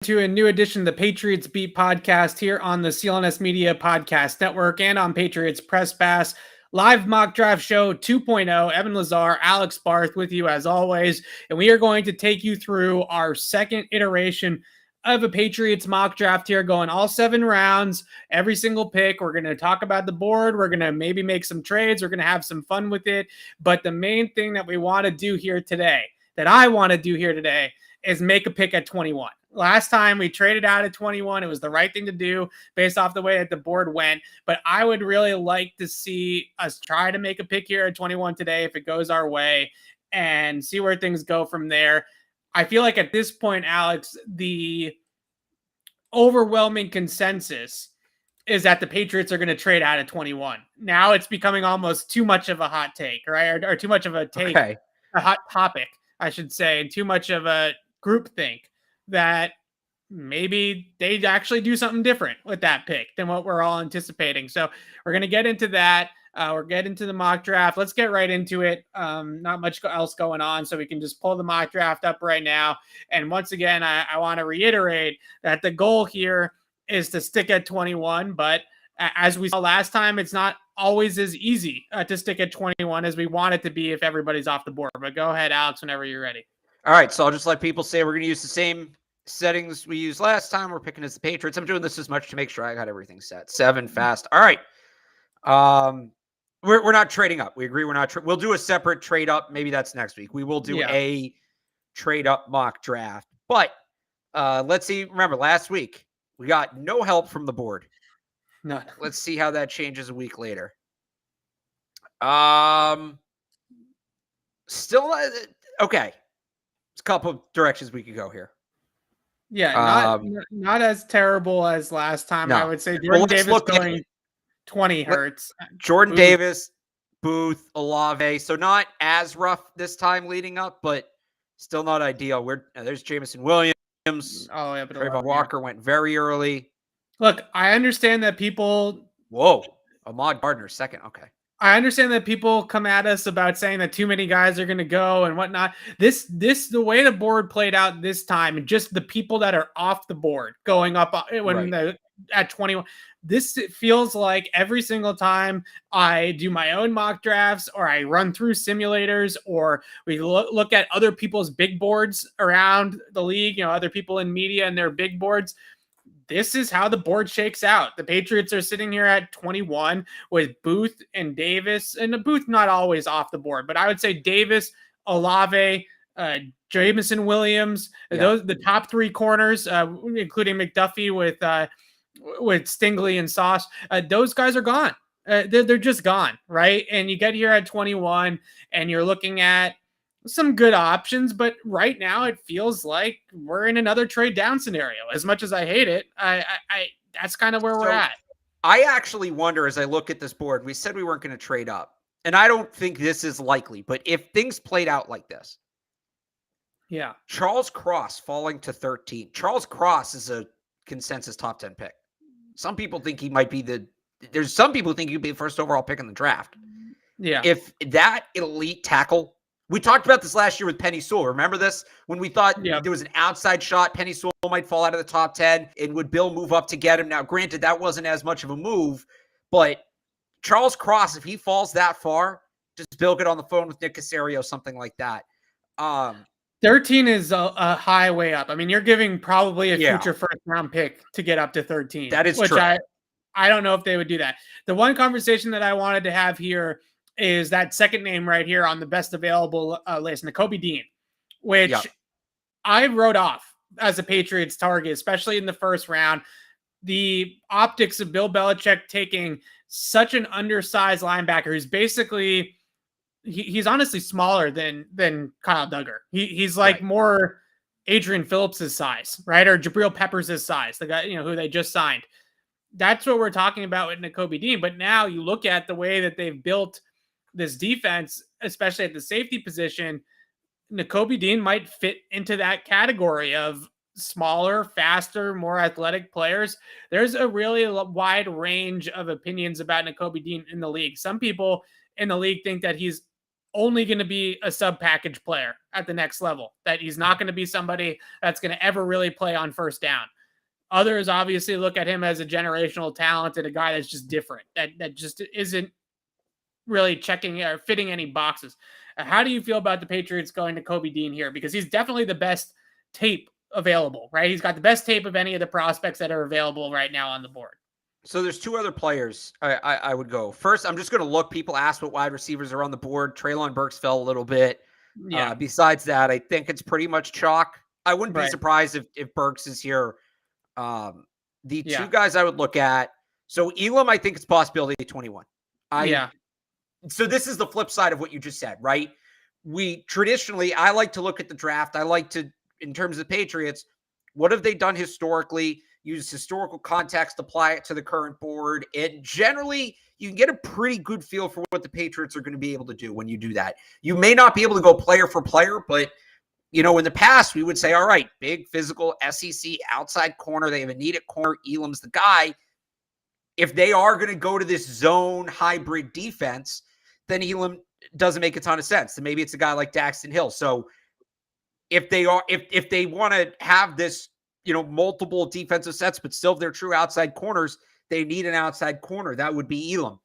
To a new edition of the Patriots Beat podcast here on the CLNS Media Podcast Network and on Patriots Press Pass. Live mock draft show 2.0. Evan Lazar, Alex Barth with you as always. And we are going to take you through our second iteration of a Patriots mock draft here, going all 7 rounds, every single pick. We're going to talk about the board. We're going to maybe make some trades. We're going to have some fun with it. But the main thing that we want to do here today, that I want to do here today, is make a pick at 21. Last time we traded out at 21. It was the right thing to do based off the way that the board went. But I would really like to see us try to make a pick here at 21 today if it goes our way and see where things go from there. I feel like at this point, Alex, the overwhelming consensus is that the Patriots are going to trade out at 21. Now it's becoming almost too much of a hot take, right? Or too much of a take, a hot topic, I should say, and too much of a groupthink that maybe they actually do something different with that pick than what we're all anticipating. So we're going to get into that. We're getting into the mock draft. Let's get right into it. Not much else going on, so we can just pull the mock draft up right now. And once again, I want to reiterate that the goal here is to stick at 21. But as we saw last time, it's not always as easy to stick at 21 as we want it to be if everybody's off the board. But go ahead, Alex, whenever you're ready. All right, so I'll just let people say we're going to use the same settings we used last time. We're picking as the Patriots. I'm doing this as much to make sure I got everything set. 7 fast. All right. We're not trading up. We agree we're not. We'll do a separate trade up. Maybe that's next week. We will do a trade up mock draft. But let's see. Remember, last week we got no help from the board. None. Let's see how that changes a week later. Still okay. There's a couple of directions we could go here. Yeah, not as terrible as last time. No. I would say Jordan Davis going 20 hurts. Jordan Davis, Booth, Olave. So not as rough this time leading up, but still not ideal. There's Jameson Williams. Oh, yeah, but Trayvon Walker went very early. Look, I understand that people. Whoa, Ahmad Gardner second. Okay. I understand that people come at us about saying that too many guys are going to go and whatnot. The way the board played out this time, and just the people that are off the board going up at 21. This feels like every single time I do my own mock drafts or I run through simulators or we look at other people's big boards around the league, other people in media and their big boards. This is how the board shakes out. The Patriots are sitting here at 21 with Booth and Davis, and the Booth not always off the board, but I would say Davis, Olave, Jameson Williams, the top 3 corners, including McDuffie with Stingley and Sauce. Those guys are gone. They're just gone, right? And you get here at 21, and you're looking at some good options, but right now it feels like we're in another trade down scenario. As much as I hate it, I that's kind of where we're at. I actually wonder as I look at this board, we said we weren't going to trade up, and I don't think this is likely, but if things played out like this, Charles Cross falling to 13. Charles Cross is a consensus top 10 pick. Some people think he might be there's some people think he'd be the first overall pick in the draft. Yeah. If that elite tackle, we talked about this last year with Penny Sewell. Remember this? When we thought there was an outside shot, Penny Sewell might fall out of the top 10, and would Bill move up to get him? Now, granted, that wasn't as much of a move, but Charles Cross, if he falls that far, just Bill get on the phone with Nick Caserio, something like that. 13 is a high way up. I mean, you're giving probably a future first-round pick to get up to 13. That is true. I don't know if they would do that. The one conversation that I wanted to have here is that second name right here on the best available list, Nakobe Dean, which I wrote off as a Patriots target, especially in the first round. The optics of Bill Belichick taking such an undersized linebacker who's basically he's honestly smaller than Kyle Duggar. He's like more Adrian Phillips' size, right? Or Jabril Peppers' size, the guy, who they just signed. That's what we're talking about with Nakobe Dean. But now you look at the way that they've built this defense, especially at the safety position, Nakobe Dean might fit into that category of smaller, faster, more athletic players. There's a really wide range of opinions about Nakobe Dean in the league. Some people in the league think that he's only going to be a sub package player at the next level, that he's not going to be somebody that's going to ever really play on first down. Others obviously look at him as a generational talent and a guy that's just different, that just isn't really checking or fitting any boxes. How do you feel about the Patriots going to Kobe Dean here? Because he's definitely the best tape available, right? He's got the best tape of any of the prospects that are available right now on the board. So there's two other players I would go. First, I'm just going to look. People ask what wide receivers are on the board. Treylon Burks fell a little bit. Yeah. Besides that, I think it's pretty much chalk. I wouldn't be surprised if Burks is here. The two guys I would look at. So Elam, I think it's possibility 21. So this is the flip side of what you just said, right? We traditionally, I like to look at the draft. I like to, in terms of the Patriots, what have they done historically? Use historical context, apply it to the current board. And generally, you can get a pretty good feel for what the Patriots are going to be able to do when you do that. You may not be able to go player for player, but, you know, in the past, we would say, all right, big physical SEC outside corner. They have a need at corner. Elam's the guy. If they are going to go to this zone hybrid defense, then Elam doesn't make a ton of sense. Then maybe it's a guy like Daxton Hill. So if they are, if they want to have this, you know, multiple defensive sets, but still their true outside corners, they need an outside corner. That would be Elam.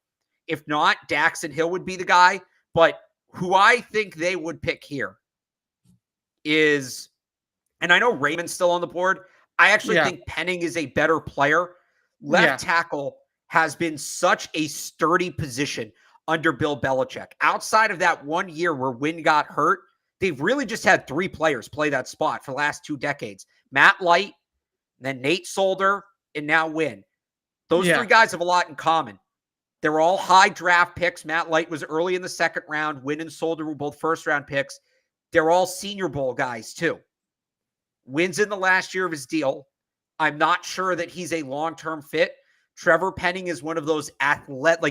If not, Daxton Hill would be the guy. But who I think they would pick here is, and I know Raymond's still on the board. I actually think Penning is a better player. Left tackle has been such a sturdy position under Bill Belichick. Outside of that 1 year where Wynn got hurt, they've really just had three players play that spot for the last 2 decades. Matt Light, then Nate Solder, and now Wynn. Those three guys have a lot in common. They're all high draft picks. Matt Light was early in the second round. Wynn and Solder were both first-round picks. They're all Senior Bowl guys, too. Wynn's in the last year of his deal. I'm not sure that he's a long-term fit. Trevor Penning is one of those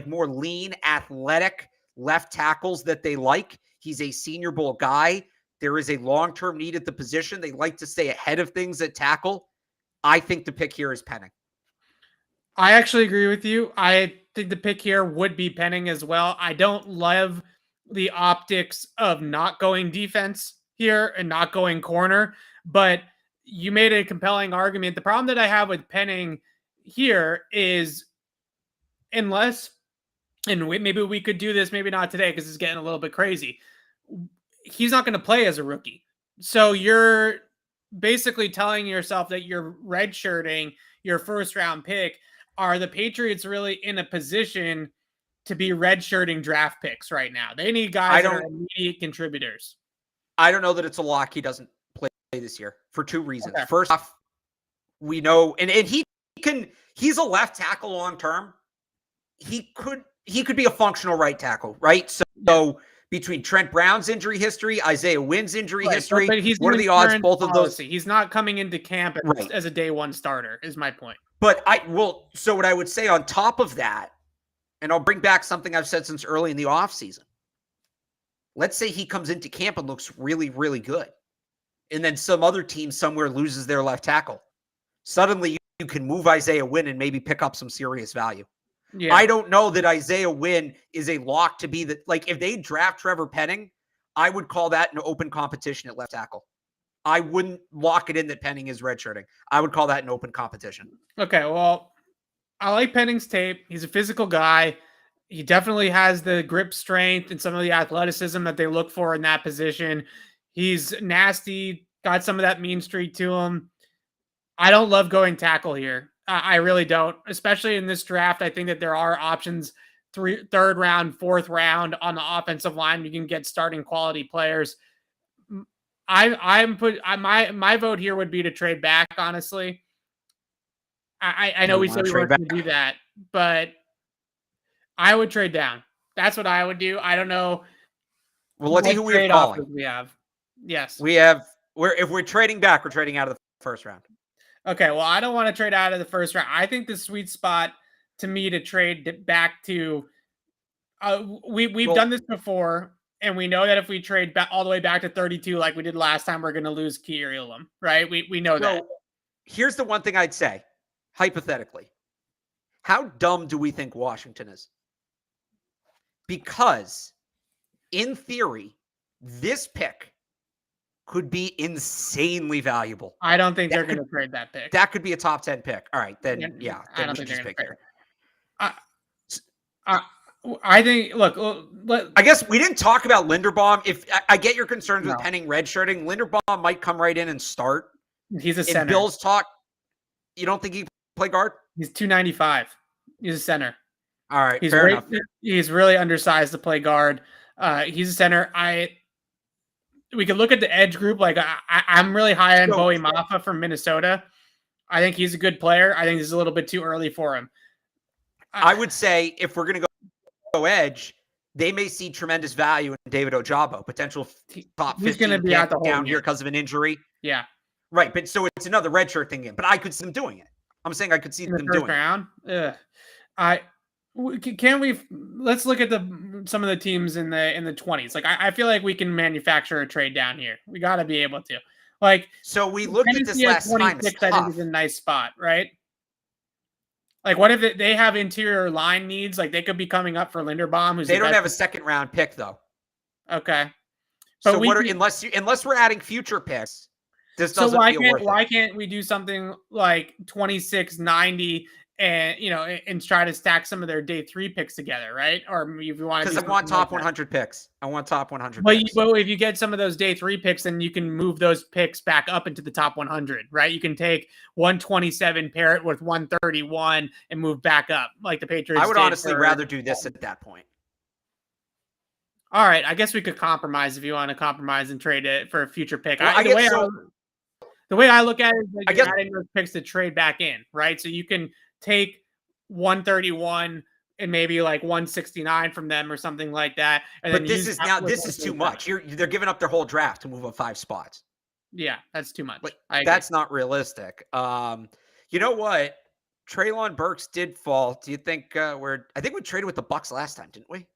more lean, athletic left tackles that they like. He's a Senior Bowl guy. There is a long-term need at the position. They like to stay ahead of things at tackle. I think the pick here is Penning. I actually agree with you. I think the pick here would be Penning as well. I don't love the optics of not going defense here and not going corner, but you made a compelling argument. The problem that I have with Penning here is, unless, and maybe we could do this, maybe not today because it's getting a little bit crazy, he's not going to play as a rookie. So you're basically telling yourself that you're redshirting your first round pick. Are the Patriots really in a position to be redshirting draft picks right now? They need guys that are immediate contributors. I don't know that it's a lock he doesn't play this year for 2 reasons. Okay. First off, we know, and he's a left tackle long term. He could be a functional right tackle, right? So between Trent Brown's injury history, Isaiah Wynn's injury history, but what are the odds both of those? He's not coming into camp as a day one starter, is my point. But so what I would say on top of that, and I'll bring back something I've said since early in the offseason. Let's say he comes into camp and looks really, really good. And then some other team somewhere loses their left tackle. Suddenly you can move Isaiah Wynn and maybe pick up some serious value. Yeah. I don't know that Isaiah Wynn is a lock to be if they draft Trevor Penning, I would call that an open competition at left tackle. I wouldn't lock it in that Penning is redshirting. I would call that an open competition. Okay, well, I like Penning's tape. He's a physical guy. He definitely has the grip strength and some of the athleticism that they look for in that position. He's nasty, got some of that mean streak to him. I don't love going tackle here. I really don't, especially in this draft. I think that there are options, third round, fourth round on the offensive line. You can get starting quality players. My vote here would be to trade back. Honestly, I know we said we weren't going to do that, but I would trade down. That's what I would do. I don't know. Well, let's see who we're calling. We have. Yes, we have. If we're trading back, we're trading out of the first round. Okay, well, I don't want to trade out of the first round. I think the sweet spot to me to trade back to, we've done this before, and we know that if we trade back all the way back to 32 like we did last time, we're going to lose Keir Elam, right? We know that. Here's the one thing I'd say, hypothetically. How dumb do we think Washington is? Because in theory, this pick could be insanely valuable. I don't think they're going to trade that pick. That could be a top 10 pick. All right, then I don't think just pick here. I think. Look, I guess we didn't talk about Linderbaum. If I get your concerns with Penning redshirting, Linderbaum might come right in and start. He's a center. If Bills talk, you don't think he can play guard? He's 295. He's a center. All right, fair enough. He's really undersized to play guard. He's a center. We could look at the edge group. Like I'm really high on Bowie Maffa from Minnesota. I think he's a good player. I think this is a little bit too early for him. I would say if we're going to go edge, they may see tremendous value in David Ojabo, potential top 15 He's going to be out the whole down here because of an injury. Yeah. Right, but so it's another redshirt thing again. But I could see them doing it. I'm saying I could see them doing it. Let's look at some of the teams in the 20s. Like I feel like we can manufacture a trade down here. We got to be able to. Like so we looked at this last time. I think is a nice spot, right? Like what if they have interior line needs? Like they could be coming up for Linderbaum. They don't have a second round pick though. Okay. But so unless we're adding future picks, this doesn't feel worth it. Why can't we do something like 26-90 and and try to stack some of their day 3 picks together, right? Or if you want to, because I want top 100 picks. I want top 100. But if you get some of those day 3 picks, then you can move those picks back up into the top 100, right? You can take 127, pair it with 131, and move back up like the Patriots. I would honestly rather do this at that point. All right, I guess we could compromise if you want to compromise and trade it for a future pick. Well, the way I look at it is like you're adding those picks to trade back in, right? So you can take 131 and maybe like 169 from them or something like that. But this is too much. They're giving up their whole draft to move up 5 spots. Yeah, that's too much. That's not realistic. You know what? Treylon Burks did fall. Do you think I think we traded with the Bucs last time, didn't we?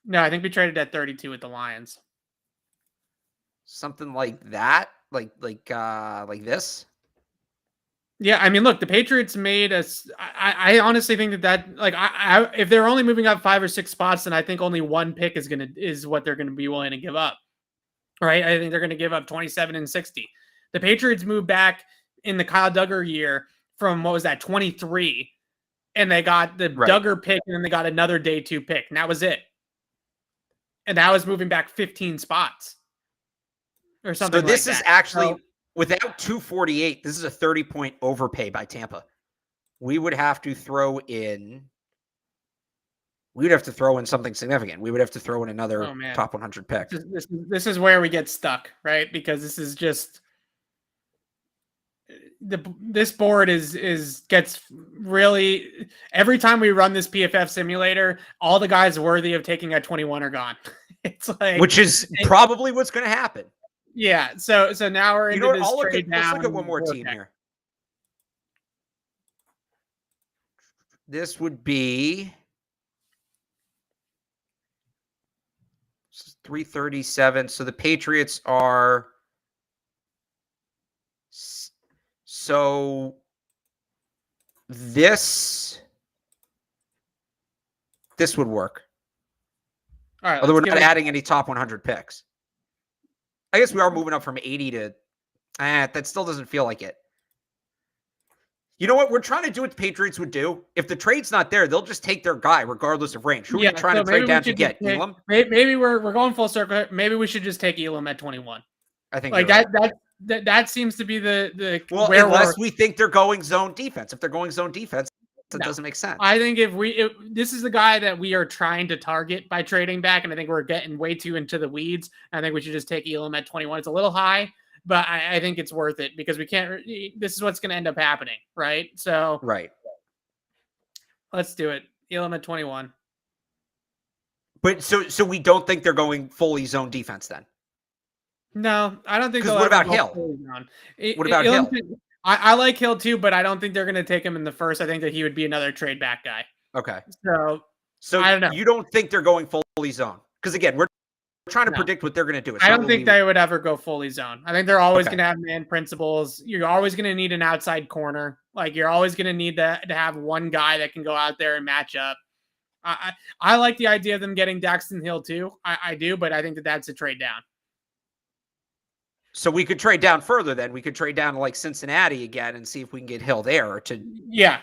No, I think we traded at 32 with the Lions. Something like that, like this. Yeah, I mean, look, the Patriots made us. I honestly think that if they're only moving up 5 or 6 spots, then I think only one pick is what they're gonna be willing to give up. Right? I think they're gonna give up 27 and 60. The Patriots moved back in the Kyle Duggar year from 23, and they got the Duggar pick, and then they got another day 2 pick, and that was it. And that was moving back 15 spots or something. So this is actually. Without 248, this is a 30-point overpay by Tampa. We would have to throw in something significant. We would have to throw in another top 100 pick. This is where we get stuck, right? Because this is just this board gets really, every time we run this PFF simulator, all the guys worthy of taking at 21 are gone. It's like, which is probably what's going to happen. Yeah, so now we're into this trade down. Let's look at one more team here. This would be 337. So the Patriots are this would work. All right, although we're not adding any top 100 picks. I guess we are moving up from 80 to that still doesn't feel like it. You know what? We're trying to do what the Patriots would do. If the trade's not there, they'll just take their guy regardless of range. Who are you trying to trade down to get? Elam? Maybe we're going full circle. Maybe we should just take Elam at 21. I think like that seems to be the unless we think they're going zone defense. If they're going zone defense, that doesn't make sense. I think if this is the guy that we are trying to target by trading back, and I think we're getting way too into the weeds. I think we should just take Elam at 21. It's a little high, but I think it's worth it because we can't. This is what's going to end up happening, right? So let's do it. Elam at 21. But so we don't think they're going fully zone defense then? No, I don't think. What about Hill? What about Hill? I like Hill too, but I don't think they're going to take him in the first. I think that he would be another trade back guy. Okay. So I don't know. You don't think they're going fully zone? Because again, we're trying to predict what they're going to do. I don't think they would ever go fully zone. I think they're always going to have man principles. You're always going to need an outside corner. Like you're always going to need to have one guy that can go out there and match up. I like the idea of them getting Daxton Hill too. I do, but I think that's a trade down. So we could trade down further then. We could trade down to like Cincinnati again and see if we can get Hill there or to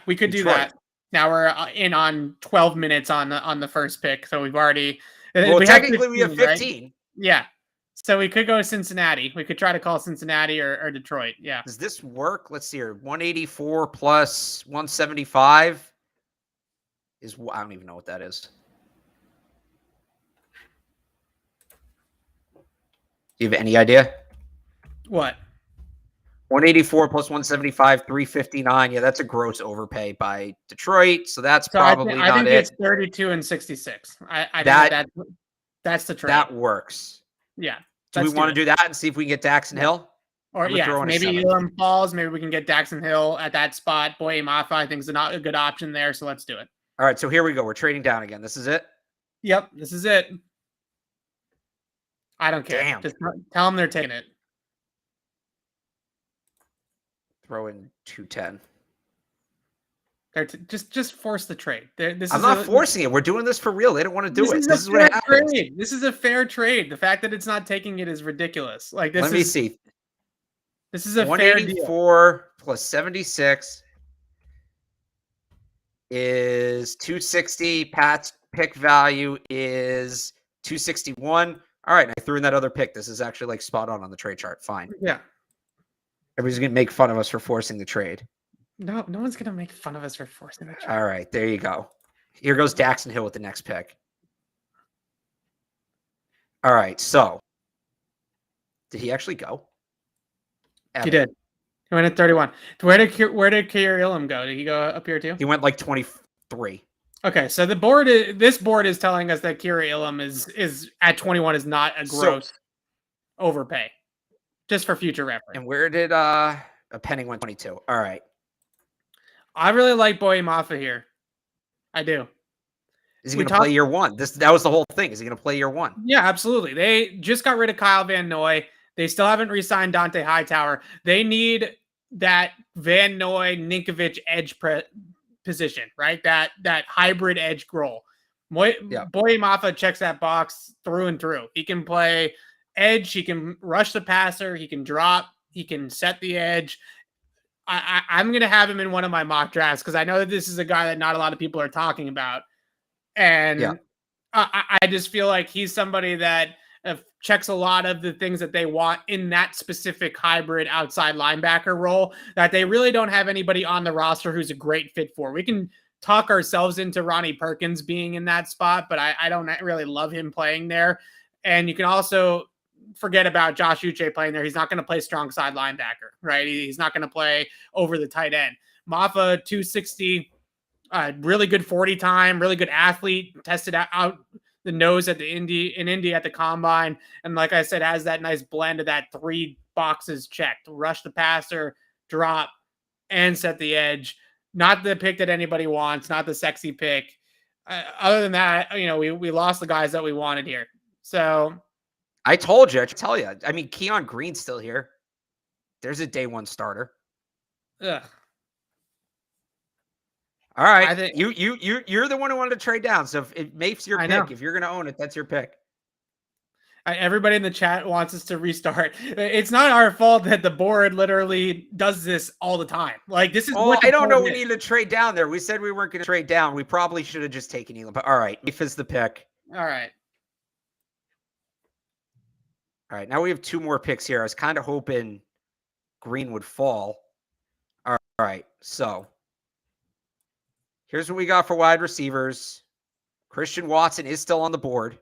we could do that. Now we're in on 12 minutes on the first pick, so we've already technically we have 15. Right? Yeah. So we could go to Cincinnati. We could try to call Cincinnati or Detroit. Yeah. Does this work? Let's see here. 184 plus 175 is I don't even know what that is. Do you have any idea? What? 184 plus 175, 359. Yeah, that's a gross overpay by Detroit. So that's probably not it. I think it's 32 and 66. I think that's the trade. That works. Yeah. Do we want to do that and see if we can get Daxton Hill? Or maybe Elam falls. Maybe we can get Daxton Hill at that spot. Boye Mafa, I think, is a good option there. So let's do it. All right. So here we go. We're trading down again. This is it? Yep. This is it. I don't care. Damn. Just tell them they're taking it. Throw in 210. Just force the trade. I'm not forcing it. We're doing this for real. They don't want to do it. This is what happens. This is a fair trade. The fact that it's not taking it is ridiculous. Like this. Let me see. This is a fair deal. 184 plus 76 is 260. Pat's pick value is 261. All right, I threw in that other pick. This is actually like spot on the trade chart. Fine. Yeah. Everybody's gonna make fun of us for forcing the trade. No one's gonna make fun of us for forcing the trade. All right, there you go. Here goes Daxton Hill with the next pick. All right, so did he actually go? Evan. He did. He went at 31. Where did Kyer Ilum go? Did he go up here too? He went like 23. Okay, so this board is telling us that Kyer Ilum is at 21 is not a gross overpay. Just for future reference. And where did Penning went 22? All right. I really like Boye Mafa here. I do. Is he going to play year one? That was the whole thing. Is he going to play year one? Yeah, absolutely. They just got rid of Kyle Van Noy. They still haven't re-signed Dante Hightower. They need that Van Noy Ninkovich edge position, right? That hybrid edge role. Boye Mafa checks that box through and through. He can play edge, he can rush the passer, he can drop, he can set the edge. I'm going to have him in one of my mock drafts because I know that this is a guy that not a lot of people are talking about. And I just feel like he's somebody that checks a lot of the things that they want in that specific hybrid outside linebacker role that they really don't have anybody on the roster who's a great fit for. We can talk ourselves into Ronnie Perkins being in that spot, but I don't really love him playing there. And you can also forget about Josh Uche playing there. He's not going to play strong side linebacker, right? He's not going to play over the tight end. Mafa, 260, really good 40 time, really good athlete, tested out the nose at Indy at the combine. And like I said, has that nice blend of that 3 boxes checked: rush the passer, drop, and set the edge. Not the pick that anybody wants, not the sexy pick. Other than that, we lost the guys that we wanted here. So I told you, I tell you. I mean, Keon Green's still here. There's a day one starter. Ugh. All right, I think you're the one who wanted to trade down. So if Mafe's your pick, if you're going to own it, that's your pick. Everybody in the chat wants us to restart. It's not our fault that the board literally does this all the time. Like this is. I don't know. We need to trade down there. We said we weren't going to trade down. We probably should have just taken Elam. But all right, Mafe is the pick. All right. All right, now we have 2 more picks here. I was kind of hoping Green would fall. All right, so here's what we got for wide receivers. Christian Watson is still on the board.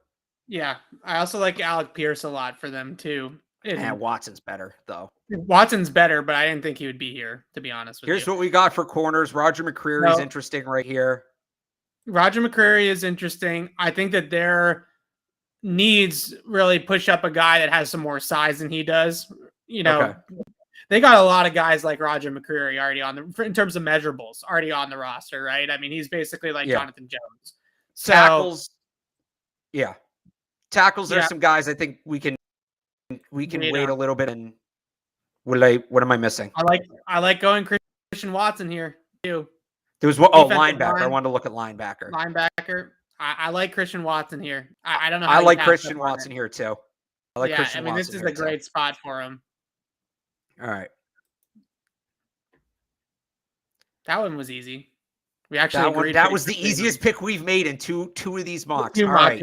Yeah, I also like Alec Pierce a lot for them too. Watson's better, though. Watson's better, but I didn't think he would be here, to be honest with you. Here's what we got for corners. Roger Mccreary is interesting right here. Roger Mccreary is interesting. I think that their needs really push up a guy that has some more size than he does. They got a lot of guys like Roger Mccreary already in terms of measurables, already on the roster, right? I mean, he's basically like Jonathan Jones. So, tackles are some guys I think we can wait a little bit. And what am I missing? I like going Christian Watson here too. There was linebacker. I wanted to look at linebacker. I like Christian Watson here. I don't know. I like Christian Watson here too. I like Christian Watson. This is a great spot for him. All right. That one was easy. We actually agreed. That was the easiest pick we've made in two of these mocks. All right.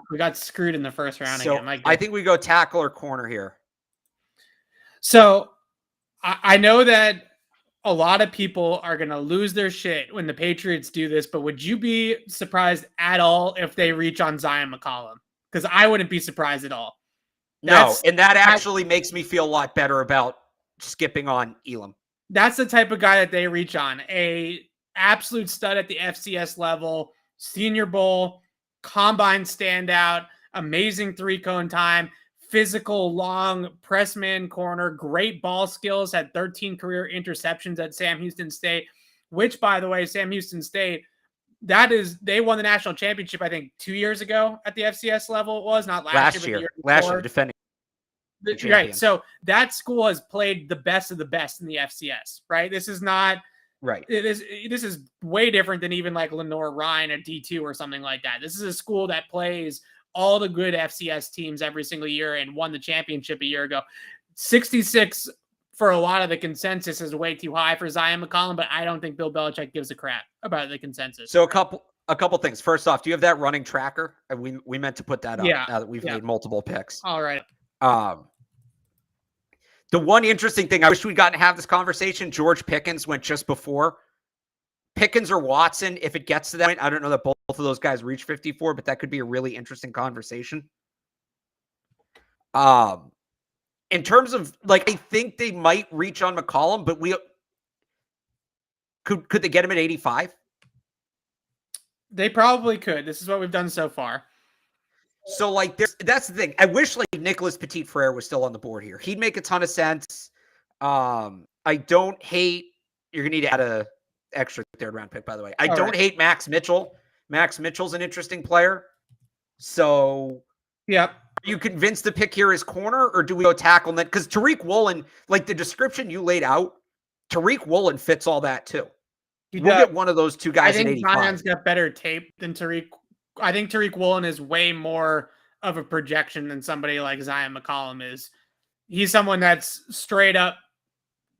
We got screwed in the first round again. I think we go tackle or corner here. So I know that a lot of people are going to lose their shit when the Patriots do this, but would you be surprised at all if they reach on Zion McCollum? Because I wouldn't be surprised at all. And that actually makes me feel a lot better about skipping on Elam. That's the type of guy that they reach on. A absolute stud at the FCS level, Senior Bowl, combine standout, amazing 3-cone time, physical, long press man corner, great ball skills, had 13 career interceptions at Sam Houston State, which, by the way, Sam Houston State, they won the national championship, I think, 2 years ago at the FCS level. It was not last year. Last year, defending. Right. So that school has played the best of the best in the FCS, right? This is not right. This is way different than even like Lenore Ryan at D2 or something like that. This is a school that plays all the good FCS teams every single year and won the championship a year ago. 66 for a lot of the consensus is way too high for Zion McCollum, but I don't think Bill Belichick gives a crap about the consensus. So a couple things. First off, do you have that running tracker? We meant to put that up now that we've made multiple picks. All right. The one interesting thing, I wish we'd gotten to have this conversation. George Pickens went just before. Pickens or Watson, if it gets to that point, I don't know that both of those guys reach 54, but that could be a really interesting conversation. In terms of, like, I think they might reach on McCollum, but could they get him at 85? They probably could. This is what we've done so far. So, like, that's the thing. I wish, like, Nicholas Petit-Frere was still on the board here. He'd make a ton of sense. I don't hate – you're going to need to add a extra third-round pick, by the way. I don't hate Max Mitchell. Max Mitchell's an interesting player. So, yep. Are you convinced the pick here is corner, or do we go tackle net? Because Tariq Woolen, like the description you laid out, Tariq Woolen fits all that, too. We'll get one of those two guys at 85. Zion's got better tape than Tariq. I think Tariq Woolen is way more of a projection than somebody like Zion McCollum is. He's someone that's straight up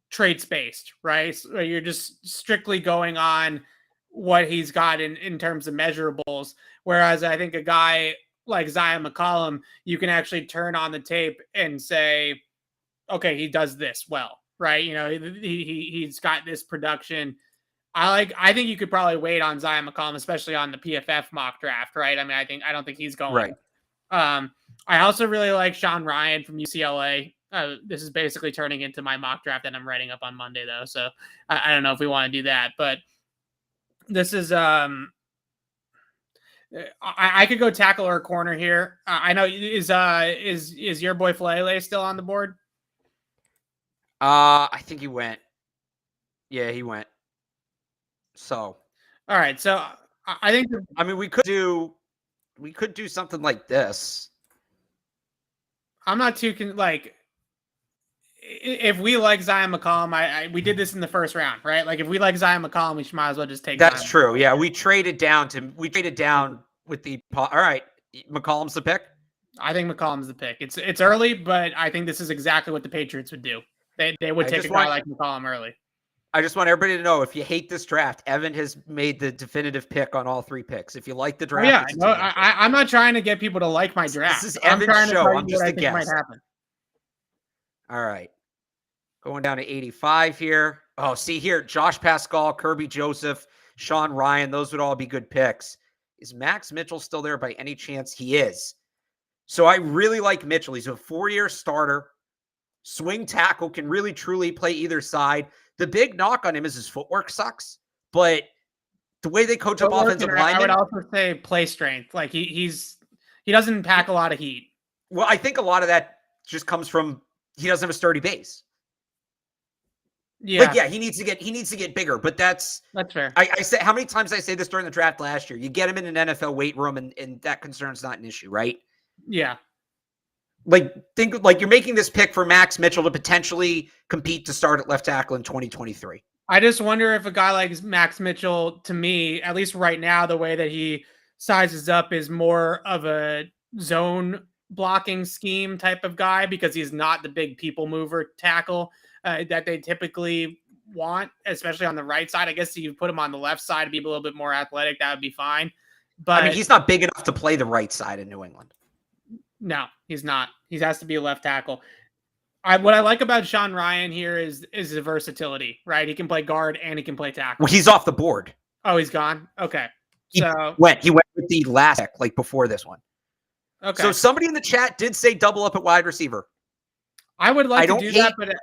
traits-based, right? So you're just strictly going on what he's got in terms of measurables. Whereas I think a guy like Zion McCollum, you can actually turn on the tape and say, okay, he does this well, right? You know, he's got this production. I think you could probably wait on Zion McCollum, especially on the PFF mock draft, right? I mean, I don't think he's going. Right. I also really like Sean Ryan from UCLA. This is basically turning into my mock draft that I'm writing up on Monday, though. So I don't know if we want to do that, but this is I could go tackle or corner here. I know is your boy Falele still on the board? I think he went. Yeah, he went. So, all right. So I think we could do something like this. I'm not too if we like Zion McCollum, we did this in the first round, right? Like if we like Zion McCollum, we might as well just take. That's true. Yeah, we traded down with the. All right, McCollum's the pick. I think McCollum's the pick. It's early, but I think this is exactly what the Patriots would do. They would take a guy like McCollum early. I just want everybody to know, if you hate this draft, Evan has made the definitive pick on all three picks. If you like the draft, I'm not trying to get people to like my draft. This is Evan's show. I'm just a guest. Might happen. All right. Going down to 85 here. Oh, see here, Josh Pascal, Kirby Joseph, Sean Ryan. Those would all be good picks. Is Max Mitchell still there by any chance? He is. So I really like Mitchell. He's a 4-year starter. Swing tackle, can really truly play either side. The big knock on him is his footwork sucks, but the way they coach up offensive linemen. I would also say play strength. Like he doesn't pack a lot of heat. Well, I think a lot of that just comes from he doesn't have a sturdy base. Yeah. Like, yeah, he needs to get bigger, but that's fair. I say, how many times I say this during the draft last year? You get him in an NFL weight room and that concern's not an issue, right? Yeah. Think you're making this pick for Max Mitchell to potentially compete to start at left tackle in 2023. I just wonder if a guy like Max Mitchell, to me, at least right now, the way that he sizes up is more of a zone blocking scheme type of guy because he's not the big people mover tackle that they typically want, especially on the right side. I guess if you put him on the left side to be a little bit more athletic, that would be fine. But I mean, he's not big enough to play the right side in New England. No, he's not. He has to be a left tackle. What I like about Sean Ryan here is the versatility, right? He can play guard and he can play tackle. Well, he's off the board. Oh, he's gone? Okay. He went with the last pick, like before this one. Okay. So somebody in the chat did say double up at wide receiver. I would like to do that, but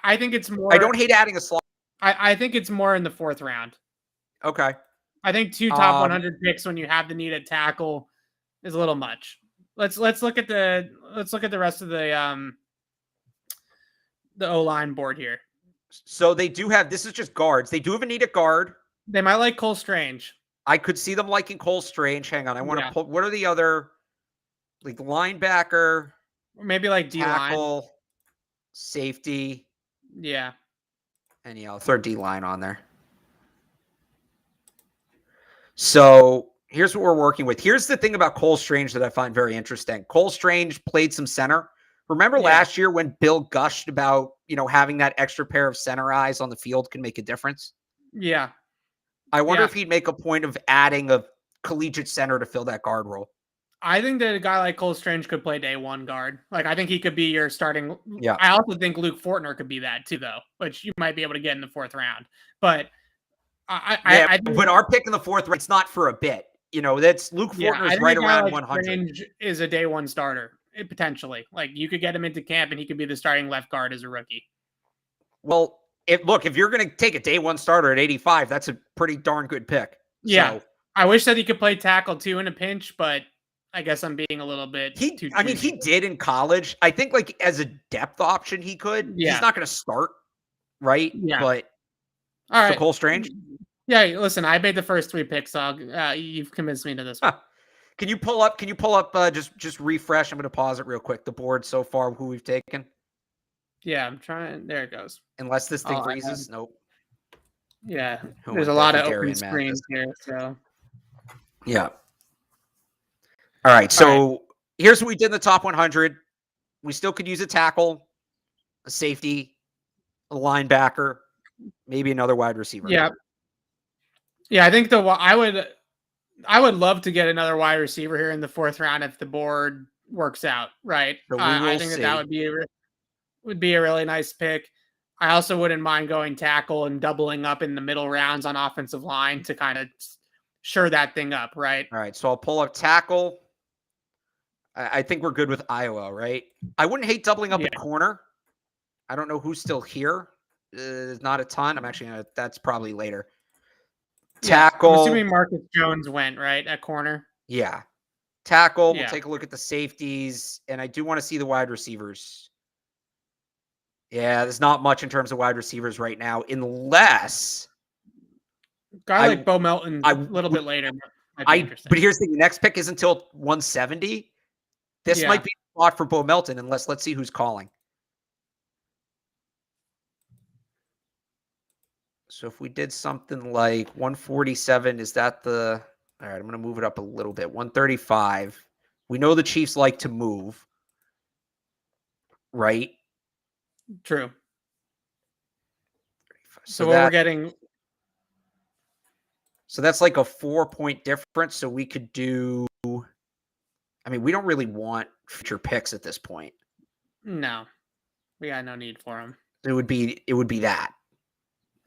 I think it's more. I don't hate adding a slot. I think it's more in the 4th round. Okay. I think 2 top 100 picks when you have the need at tackle is a little much. Let's look at the rest of the O-line board here. So they do have, this is just guards. They do have a need at guard. They might like Cole Strange. I could see them liking Cole Strange. Hang on. I want to pull, what are the other, like linebacker? Or maybe like D-line. Tackle, safety. Yeah. And yeah, I'll throw D-line on there. So here's what we're working with. Here's the thing about Cole Strange that I find very interesting. Cole Strange played some center. Remember last year when Bill gushed about, having that extra pair of center eyes on the field can make a difference? Yeah. I wonder if he'd make a point of adding a collegiate center to fill that guard role. I think that a guy like Cole Strange could play day 1 guard. Like, I think he could be your starting. Yeah. I also think Luke Fortner could be that too, though, which you might be able to get in the 4th round. But I think, but our pick in the 4th round, it's not for a bit. That's Luke Fortner's right around 100. Strange is a day 1 starter, potentially. Like, you could get him into camp and he could be the starting left guard as a rookie. Well, if you're going to take a day 1 starter at 85, that's a pretty darn good pick. Yeah. So, I wish that he could play tackle too in a pinch, but I guess I'm being a little bit he did in college. I think like as a depth option, he could. Yeah. He's not going to start, right? Yeah. But all right. So Cole Strange? Yeah, listen, I made the first 3 picks, so you've convinced me to this one. Can you pull up just refresh? I'm going to pause it real quick. The board so far, who we've taken. Yeah, I'm trying. There it goes. Unless this thing freezes. Nope. Yeah. There's a lot of open screens here, so. Yeah. All right. So here's what we did in the top 100. We still could use a tackle, a safety, a linebacker, maybe another wide receiver. Yeah. Yeah, I think I would love to get another wide receiver here in the 4th round if the board works out, right? So I think that would be a really nice pick. I also wouldn't mind going tackle and doubling up in the middle rounds on offensive line to kind of shore that thing up, right? All right, so I'll pull up tackle. I think we're good with Iowa, right? I wouldn't hate doubling up at corner. I don't know who's still here. Not a ton. That's probably later. Tackle. I'm assuming Marcus Jones went, right, at corner? Yeah. Tackle. We'll take a look at the safeties. And I do want to see the wide receivers. Yeah, there's not much in terms of wide receivers right now, unless guy like Beau Melton a little bit later. But here's the next pick is until 170. This might be a spot for Beau Melton, let's see who's calling. So if we did something like 147, is that the... All right, I'm going to move it up a little bit. 135. We know the Chiefs like to move, right? True. So what we're getting... So that's like a 4-point difference. So we could do... I mean, we don't really want future picks at this point. No. We got no need for them. It would be that.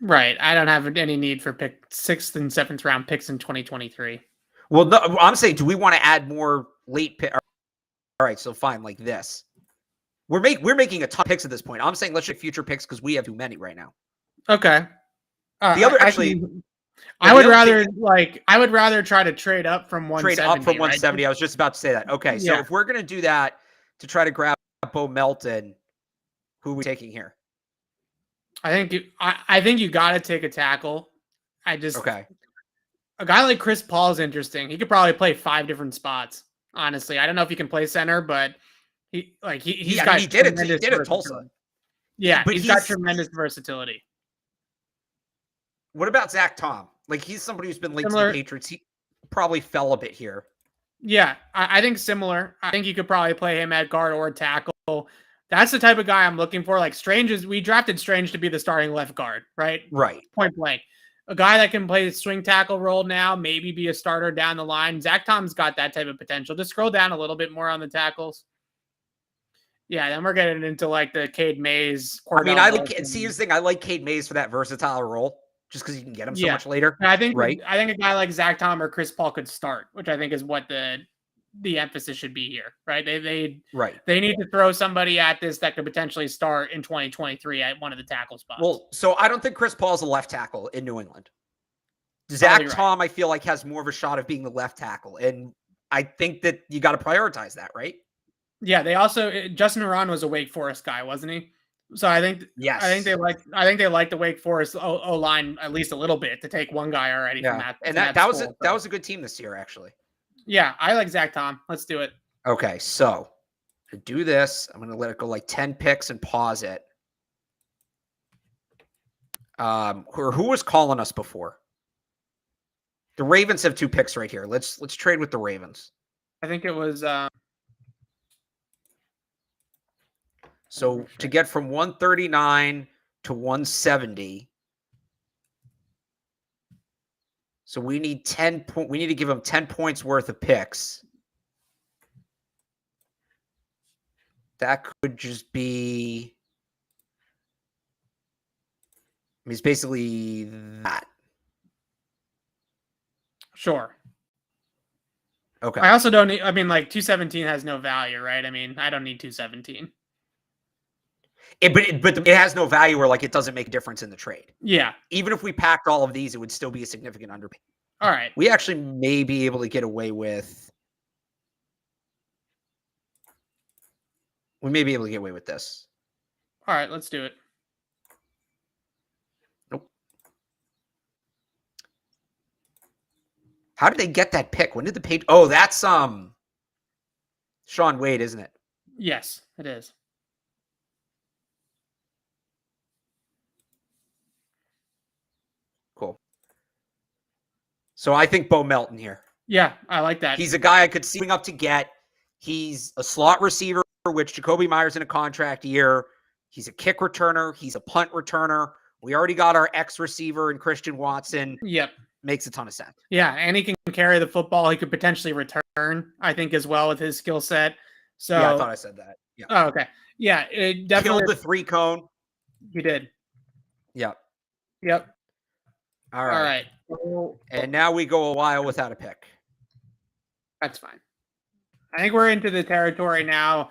Right. I don't have any need for 6th and 7th round picks in 2023. Well, no, I'm saying, do we want to add more late pick? All right, so fine, like this. We're making a ton of picks at this point. I'm saying let's take future picks because we have too many right now. Okay. The other I would rather try to trade up from 170. Trade up from 170. Right? I was just about to say that. Okay, so if we're gonna do that to try to grab Beau Melton, who are we taking here? I think you got to take a tackle. A guy like Chris Paul is interesting. He could probably play 5 different spots. Honestly, I don't know if he can play center, but he did it Tulsa. Yeah, but he's got tremendous versatility. What about Zach Tom? Like he's somebody who's been linked to the Patriots. probably fell a bit here. Yeah, I think similar. I think you could probably play him at guard or tackle. That's the type of guy I'm looking for. Like we drafted Strange to be the starting left guard, right? Right. Point blank. A guy that can play the swing tackle role now, maybe be a starter down the line. Zach Tom's got that type of potential. Just scroll down a little bit more on the tackles. Yeah, then we're getting into like the Cade Mays. Here's the thing. I like Cade Mays for that versatile role, just because you can get him so much later. I think a guy like Zach Tom or Chris Paul could start, which I think is what the emphasis should be here, right? They need to throw somebody at this that could potentially start in 2023 at one of the tackle spots. Well, so I don't think Chris Paul's a left tackle in New England. Zach Tom, I feel like, has more of a shot of being the left tackle, and I think that you got to prioritize that, right? Yeah, they also Justin Huron was a Wake Forest guy, wasn't he? So I think they like the Wake Forest O line at least a little bit to take one guy already from that. And that was a good team this year, actually. Yeah, I like Zach Tom. Let's do it. Okay, so to do this, I'm going to let it go like 10 picks and pause it. Who was calling us before? The Ravens have 2 picks right here. Let's trade with the Ravens. I think it was. So to get from 139 to 170, so we need we need to give them 10 points worth of picks. That could just be. I mean, it's basically that. Sure. Okay. I also don't need. I mean, like 217 has no value, right? I mean, I don't need 217. But it has no value where like it doesn't make a difference in the trade. Yeah. Even if we packed all of these, it would still be a significant underpay. All right. We actually may be able to get away with. We may be able to get away with this. All right, let's do it. Nope. How did they get that pick? When did the page? Oh, that's Shaun Wade, isn't it? Yes, it is. Cool. So I think Beau Melton here. Yeah, I like that. He's a guy I could see up to get. He's a slot receiver, which Jacoby Myers in a contract year. He's a kick returner. He's a punt returner. We already got our X receiver in Christian Watson. Yep. Makes a ton of sense. Yeah, and he can carry the football. He could potentially return, I think, as well with his skill set. So yeah, I thought I said that. Yeah. Oh, okay. Yeah, it definitely killed the 3-cone. He did. Yep. All right. And now we go a while without a pick. That's fine. I think we're into the territory now.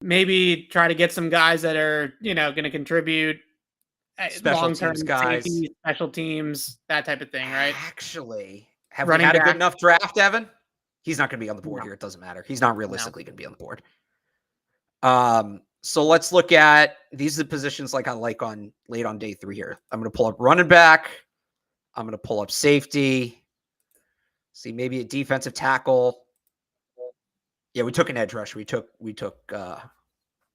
Maybe try to get some guys that are, going to contribute. Special teams guys. Safety, special teams, that type of thing, right? Actually, have we had a good enough draft, Evan? He's not going to be on the board here. It doesn't matter. He's not realistically going to be on the board. So let's look at these are the positions like I like on late on day 3 here. I'm going to pull up running back. I'm going to pull up safety. See, maybe a defensive tackle. Yeah, we took an edge rusher. We took Mafe.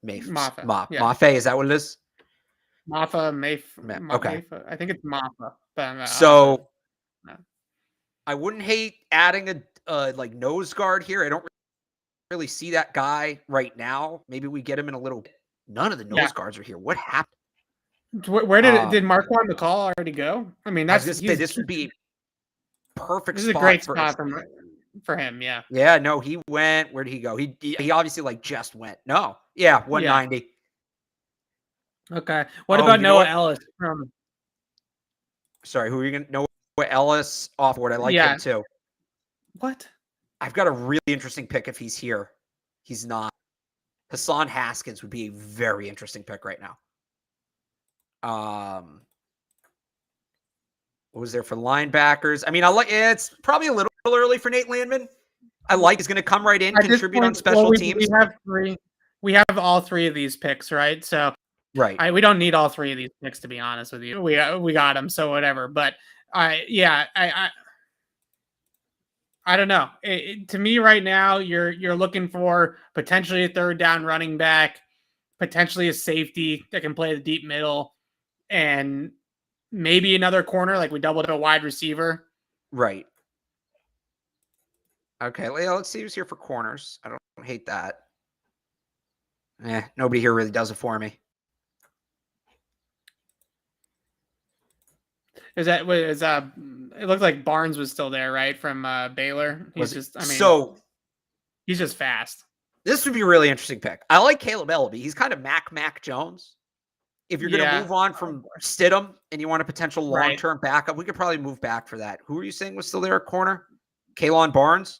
Mafe, is that what it is? Mafe. Okay. I think it's Mafe. So I wouldn't hate adding a like nose guard here. I don't really see that guy right now. Maybe we get him in a little bit. None of the nose guards are here. What happened? Where did Marquand McCall already go? I mean, this would be perfect. This is a great spot for him. Yeah. Yeah. No, he went. Where did he go? He obviously like just went. No. Yeah. 190. Yeah. Okay. What about Noah Ellis from? Sorry, who are you going to? Noah Ellis off board. I like him too. What? I've got a really interesting pick if he's here. He's not. Hassan Haskins would be a very interesting pick right now. What was there for linebackers? I mean, it's probably a little early for Nate Landman. He's going to come right in, contribute on special teams. We have all 3 of these picks, right? So we don't need all 3 of these picks, to be honest with you. We got them, so whatever. But I don't know. To me right now, you're looking for potentially a third down running back, potentially a safety that can play the deep middle, and maybe another corner, like we doubled a wide receiver. Right. Okay, let's see who's here for corners. I don't hate that. Nobody here really does it for me. It looked like Barnes was still there, right? From Baylor. He's just fast. This would be a really interesting pick. I like Caleb Ellaby. He's kind of Mac Jones. If you're going to move on from Stidham and you want a potential long-term backup, we could probably move back for that. Who are you saying was still there at corner? Kalon Barnes?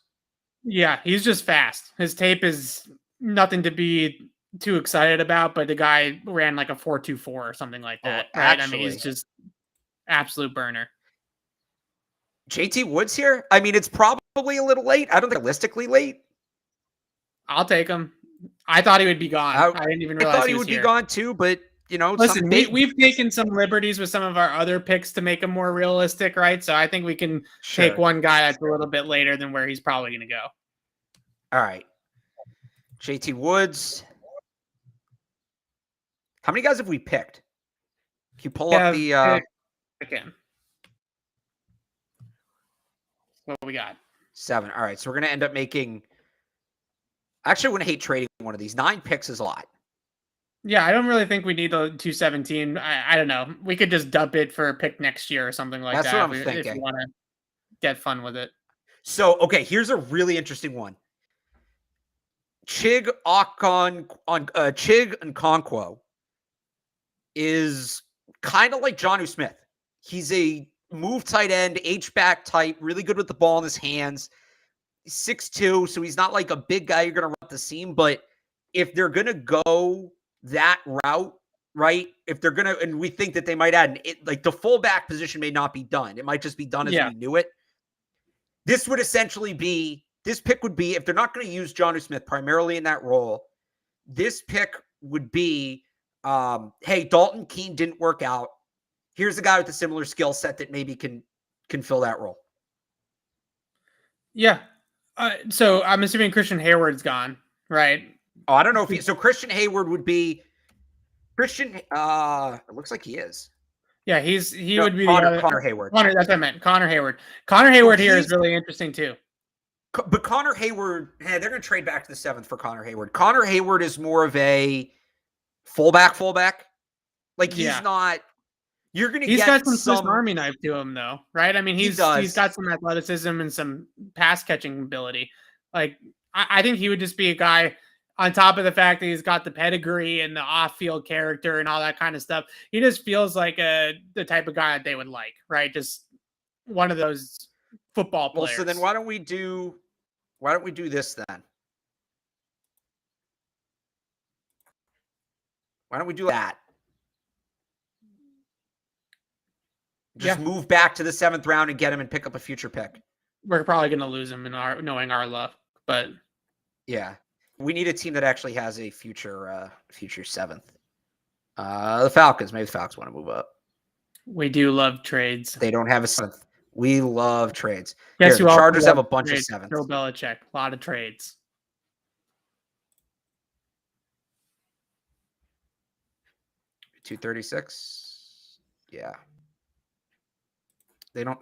Yeah, he's just fast. His tape is nothing to be too excited about, but the guy ran like a 4.24 or something like that. Right? I mean, he's just absolute burner. JT Woods here? I mean, it's probably a little late. I don't think realistically late. I'll take him. I thought he would be gone. I didn't even realize I thought he would be gone too, but listen, we've taken some liberties with some of our other picks to make them more realistic, right? So I think we can take one guy that's a little bit later than where he's probably going to go. All right. JT Woods. How many guys have we picked? Can you pull up the... Again. What we got? 7. All right. So we're going to end up making... Actually, I wouldn't hate trading one of these. 9 picks is a lot. Yeah, I don't really think we need the 217. I don't know. We could just dump it for a pick next year or something like that. That's what I'm thinking. If you want to get fun with it. So, okay, here's a really interesting one. Chig Nkonkwo is kind of like Jonnu Smith. He's a move tight end, H-back type, really good with the ball in his hands. He's 6'2", so he's not like a big guy you're going to run the seam, but if they're going to go that route, right? If they're going to, and we think that they might add, like the fullback position may not be done. It might just be done as we knew it. This would essentially be, this pick would be, if they're not going to use Jonnu Smith primarily in that role, this pick would be, hey, Dalton Keene didn't work out. Here's a guy with a similar skill set that maybe can fill that role. Yeah. So I'm assuming Christian Hayward's gone, right? Oh, I don't know if so Christian Hayward would be Christian. It looks like he is. Yeah, he would be Connor Hayward. That's what I meant. Connor Hayward. Connor Hayward here is really interesting too. But Connor Hayward, they're going to trade back to the 7th for Connor Hayward. Connor Hayward is more of a fullback. Like he's not. You're going to get got some Swiss Army knife to him though, right? I mean, he's got some athleticism and some pass catching ability. Like I think he would just be a guy. On top of the fact that he's got the pedigree and the off-field character and all that kind of stuff, he just feels like the type of guy that they would like, right? Just one of those football players. Well, so then why don't we do this then? Why don't we do that? Just move back to the 7th round and get him and pick up a future pick. We're probably going to lose him in knowing our luck, but yeah. We need a team that actually has a future 7th. The Falcons. Maybe the Falcons want to move up. We do love trades. They don't have a 7th. We love trades. Guess the Chargers have a bunch of 7ths. Bill Belichick. A lot of trades. $236. Yeah. They don't.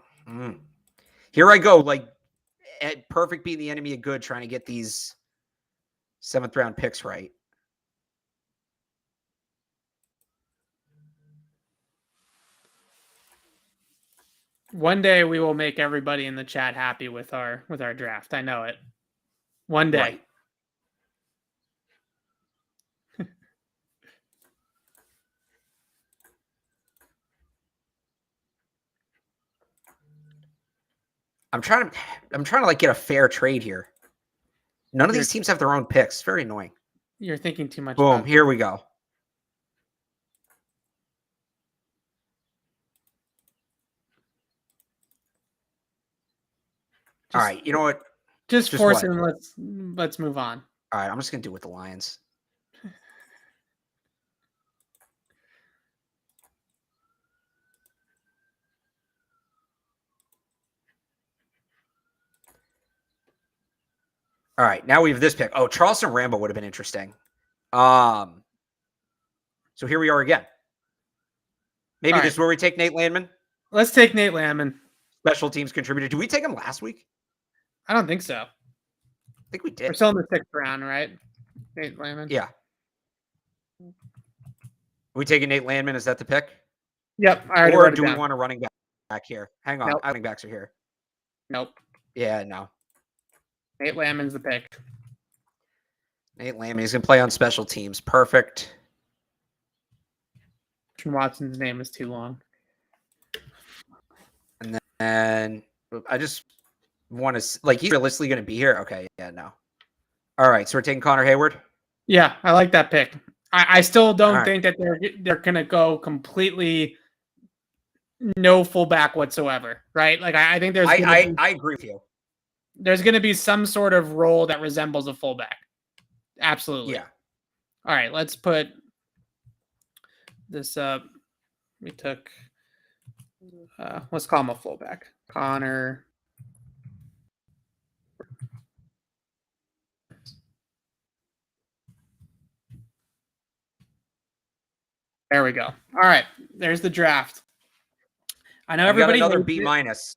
Here I go. Like, perfect being the enemy of good, trying to get these 7th round picks right. One day we will make everybody in the chat happy with our draft. I know it. One day. Right. I'm trying to like get a fair trade here. None of these teams have their own picks. It's very annoying. You're thinking too much. Boom. Here we go. All right. You know what? Just force it and let's move on. All right. I'm just going to do it with the Lions. All right, now we have this pick. Oh, Charleston Rambo would have been interesting. So here we are again. Maybe this is where we take Nate Landman. Let's take Nate Landman. Special teams contributor. Did we take him last week? I don't think so. think we did. We're still in the 6th round, right? Nate Landman. Yeah. Are we taking Nate Landman? Is that the pick? Yep. I already or do we want a running back here? Hang on. Nope. Running backs are here. Nope. Yeah, no. Nate Landman's the pick. Nate Landman. He's going to play on special teams. Perfect. Christian Watson's name is too long. And then I just want to, like, he's realistically going to be here. Okay. Yeah, no. All right. So we're taking Connor Hayward. Yeah, I like that pick. I still don't think that they're going to go completely no fullback whatsoever, right? Like, I think there's I agree with you. There's going to be some sort of role that resembles a fullback. Absolutely. Yeah. All right, let's put this up. We took, let's call him a fullback. Connor. There we go. All right, there's the draft. I know everybody. Got another B minus.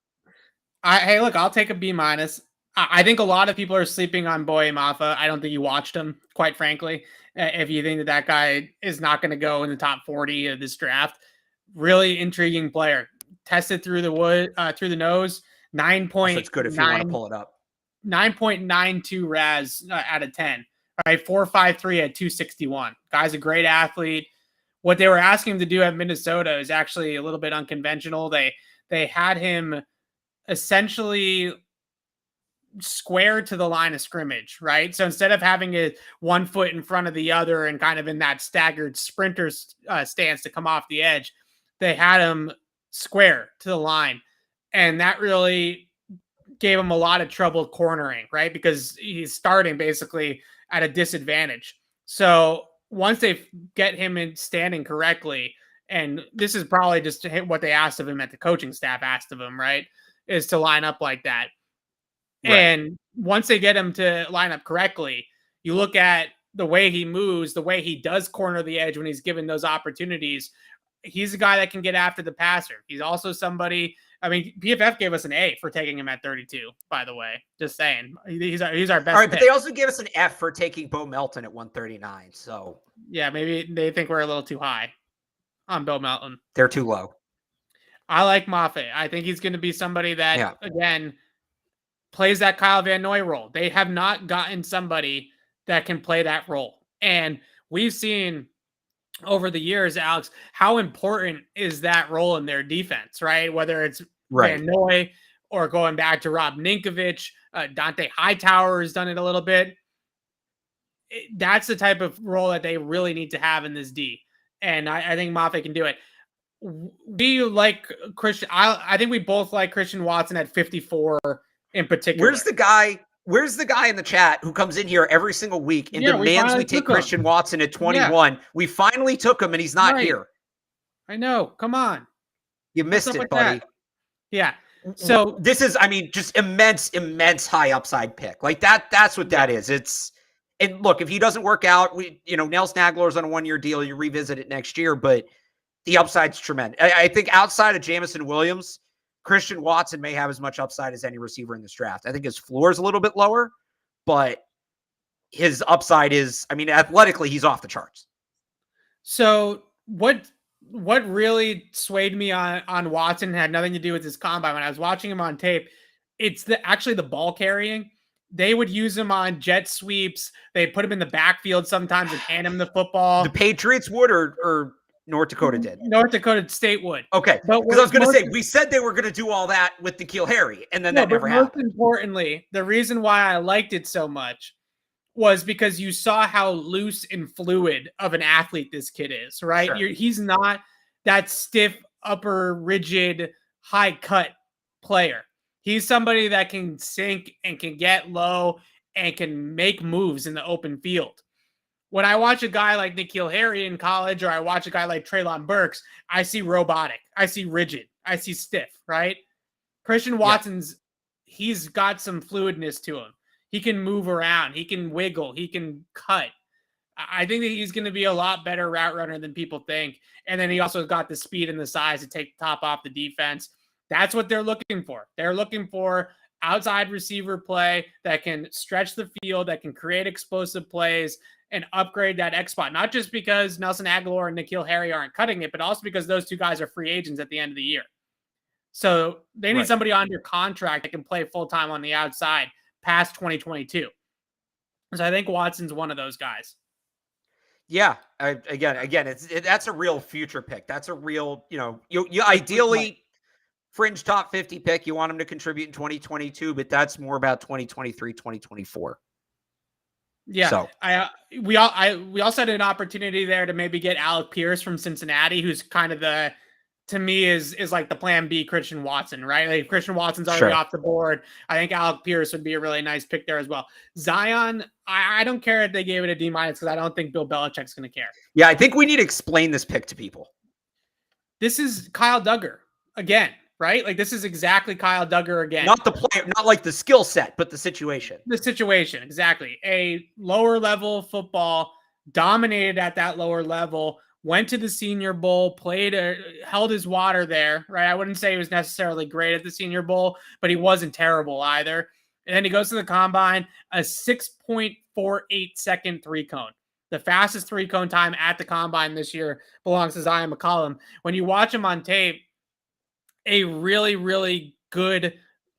Hey, look, I'll take a B minus. I think a lot of people are sleeping on Boye Mafa. I don't think you watched him, quite frankly. If you think that guy is not going to go in the top 40 of this draft, really intriguing player. Tested through the wood, through the nose. 9 point. It's good if you want to pull it up. 9.92 RAS out of 10. All right, 4.53 at 261. Guy's a great athlete. What they were asking him to do at Minnesota is actually a little bit unconventional. They had him essentially square to the line of scrimmage, right? So instead of having it 1 foot in front of the other and kind of in that staggered sprinter stance to come off the edge, they had him square to the line. And that really gave him a lot of trouble cornering, right? Because he's starting basically at a disadvantage. So once they get him in standing correctly, and this is probably just what they asked of him at the coaching staff asked of him, right? Is to line up like that. Right. And once they get him to line up correctly, you look at the way he moves, the way he does corner the edge when he's given those opportunities. He's a guy that can get after the passer. He's also somebody, I mean, PFF gave us an A for taking him at 32, by the way. Just saying. He's our best. All right, pick. But they also gave us an F for taking Beau Melton at 139. So yeah, maybe they think we're a little too high on Beau Melton. They're too low. I like Moffitt. I think he's going to be somebody that, again, plays that Kyle Van Noy role. They have not gotten somebody that can play that role. And we've seen over the years, Alex, how important is that role in their defense, right? Whether it's Van Noy or going back to Rob Ninkovich, Dante Hightower has done it a little bit. That's the type of role that they really need to have in this D. And I think Moffitt can do it. We like Christian. I think we both like Christian Watson at 54 in particular. Where's the guy in the chat who comes in here every single week and demands we take Christian Watson at 21? Yeah. We finally took him and he's not here. I know. Come on. You missed it, buddy. That? Yeah. So this is, I mean, just immense high upside pick. Like that's what that is. And look, if he doesn't work out, Nels Nagler's on a 1-year deal. You revisit it next year, but the upside's tremendous. I think outside of Jamison Williams, Christian Watson may have as much upside as any receiver in this draft. I think his floor is a little bit lower, but his upside is, I mean, athletically, he's off the charts. So what really swayed me on Watson had nothing to do with his combine. When I was watching him on tape, it's actually the ball carrying. They would use him on jet sweeps. They'd put him in the backfield sometimes and hand him the football. The Patriots would or North Dakota did? North Dakota State would. Okay. Because I was going to say, we said they were going to do all that with N'Keal Harry, and then that never happened. Most importantly, the reason why I liked it so much was because you saw how loose and fluid of an athlete this kid is, right? Sure. He's not that stiff, upper, rigid, high-cut player. He's somebody that can sink and can get low and can make moves in the open field. When I watch a guy like N'Keal Harry in college, or I watch a guy like Treylon Burks, I see robotic, I see rigid, I see stiff, right? Christian Watson's, he's got some fluidness to him. He can move around, he can wiggle, he can cut. I think that he's going to be a lot better route runner than people think. And then he also got the speed and the size to take the top off the defense. That's what they're looking for. They're looking for outside receiver play that can stretch the field, that can create explosive plays and upgrade that X spot. Not just because Nelson Aguilar and N'Keal Harry aren't cutting it, but also because those two guys are free agents at the end of the year. So they need somebody under contract that can play full time on the outside past 2022. So I think Watson's one of those guys. Yeah. That's a real future pick. That's a real, you ideally fringe top 50 pick. You want him to contribute in 2022, but that's more about 2023, 2024. Yeah. So we also had an opportunity there to maybe get Alec Pierce from Cincinnati, who's kind of to me is like the plan B Christian Watson, right? Like Christian Watson's already off the board. I think Alec Pierce would be a really nice pick there as well. Zion, I don't care if they gave it a D- because I don't think Bill Belichick's going to care. Yeah, I think we need to explain this pick to people. This is Kyle Duggar again, right? Like this is exactly Kyle Duggar again. Not the player, not like the skill set, but the situation. The situation, exactly. A lower level football, dominated at that lower level, went to the Senior Bowl, held his water there, right? I wouldn't say he was necessarily great at the Senior Bowl, but he wasn't terrible either. And then he goes to the combine, a 6.48 second three cone. The fastest three cone time at the combine this year belongs to Zion McCollum. When you watch him on tape, a really, really good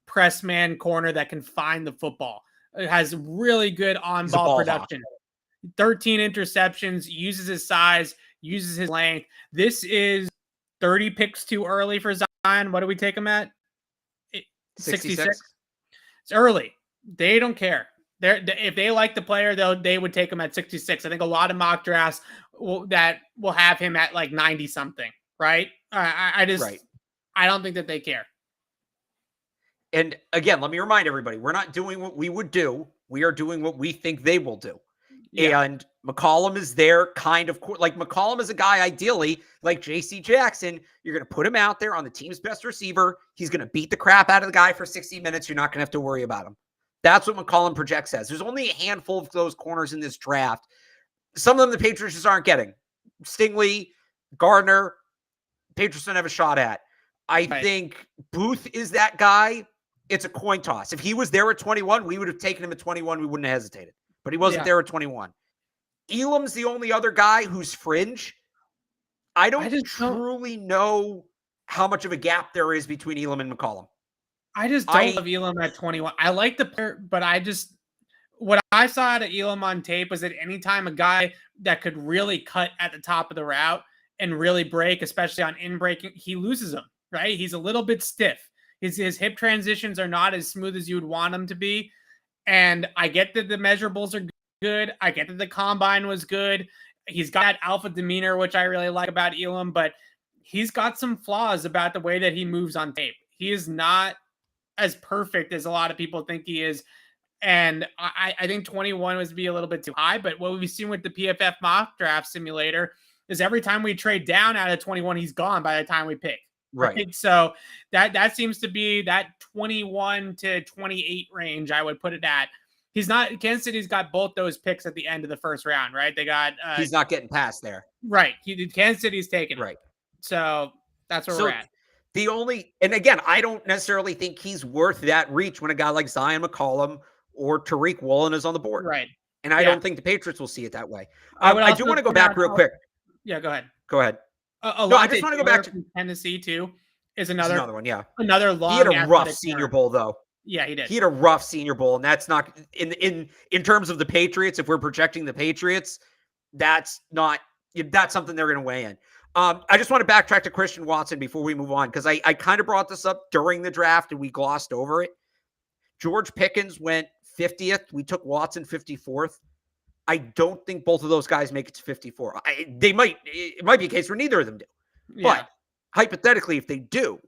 press man corner that can find the football. It has really good on-ball production. 13 interceptions, uses his size, uses his length. This is 30 picks too early for Zion. What do we take him at? 66. It's early. They don't care. If they like the player, they would take him at 66. I think a lot of mock drafts will have him at like 90 something, right? I don't think that they care. And again, let me remind everybody, we're not doing what we would do. We are doing what we think they will do. Yeah. And McCollum is there kind of like McCollum is a guy, ideally, like JC Jackson. You're going to put him out there on the team's best receiver. He's going to beat the crap out of the guy for 60 minutes. You're not going to have to worry about him. That's what McCollum projects as. There's only a handful of those corners in this draft. Some of them the Patriots just aren't getting. Stingley, Gardner, Patriots don't have a shot at. I think Booth is that guy. It's a coin toss. If he was there at 21, we would have taken him at 21. We wouldn't have hesitated. But he wasn't there at 21. Elam's the only other guy who's fringe. I don't truly know how much of a gap there is between Elam and McCollum. I just don't love Elam at 21. I like the player, but what I saw out of Elam on tape was that anytime a guy that could really cut at the top of the route and really break, especially on in breaking, he loses them, right? He's a little bit stiff. His hip transitions are not as smooth as you would want them to be. And I get that the measurables are good. I get that the combine was good. He's got that alpha demeanor, which I really like about Elam, but he's got some flaws about the way that he moves on tape. He is not as perfect as a lot of people think he is. And I think 21 was be a little bit too high, but what we've seen with the PFF mock draft simulator is every time we trade down out of 21, he's gone by the time we pick. Right. So that seems to be that 21 to 28 range, I would put it at. Kansas City's got both those picks at the end of the first round, right? They got he's not getting past there. Right. Kansas City's taking it. Right. So that's where we're at. And again, I don't necessarily think he's worth that reach when a guy like Zion McCollum or Tariq Woolen is on the board. Right. And I don't think the Patriots will see it that way. I do want to go back real quick. Yeah, go ahead. Go ahead. I just want to go back to Tennessee too. Is another one, yeah. Another long. He had a rough Senior Bowl, though. Yeah, he did. He had a rough Senior Bowl, and that's not in terms of the Patriots. If we're projecting the Patriots, that's something they're going to weigh in. I just want to backtrack to Christian Watson before we move on because I kind of brought this up during the draft and we glossed over it. George Pickens went 50th. We took Watson 54th. I don't think both of those guys make it to 54. It might be a case where neither of them do. Yeah. But hypothetically, if they do,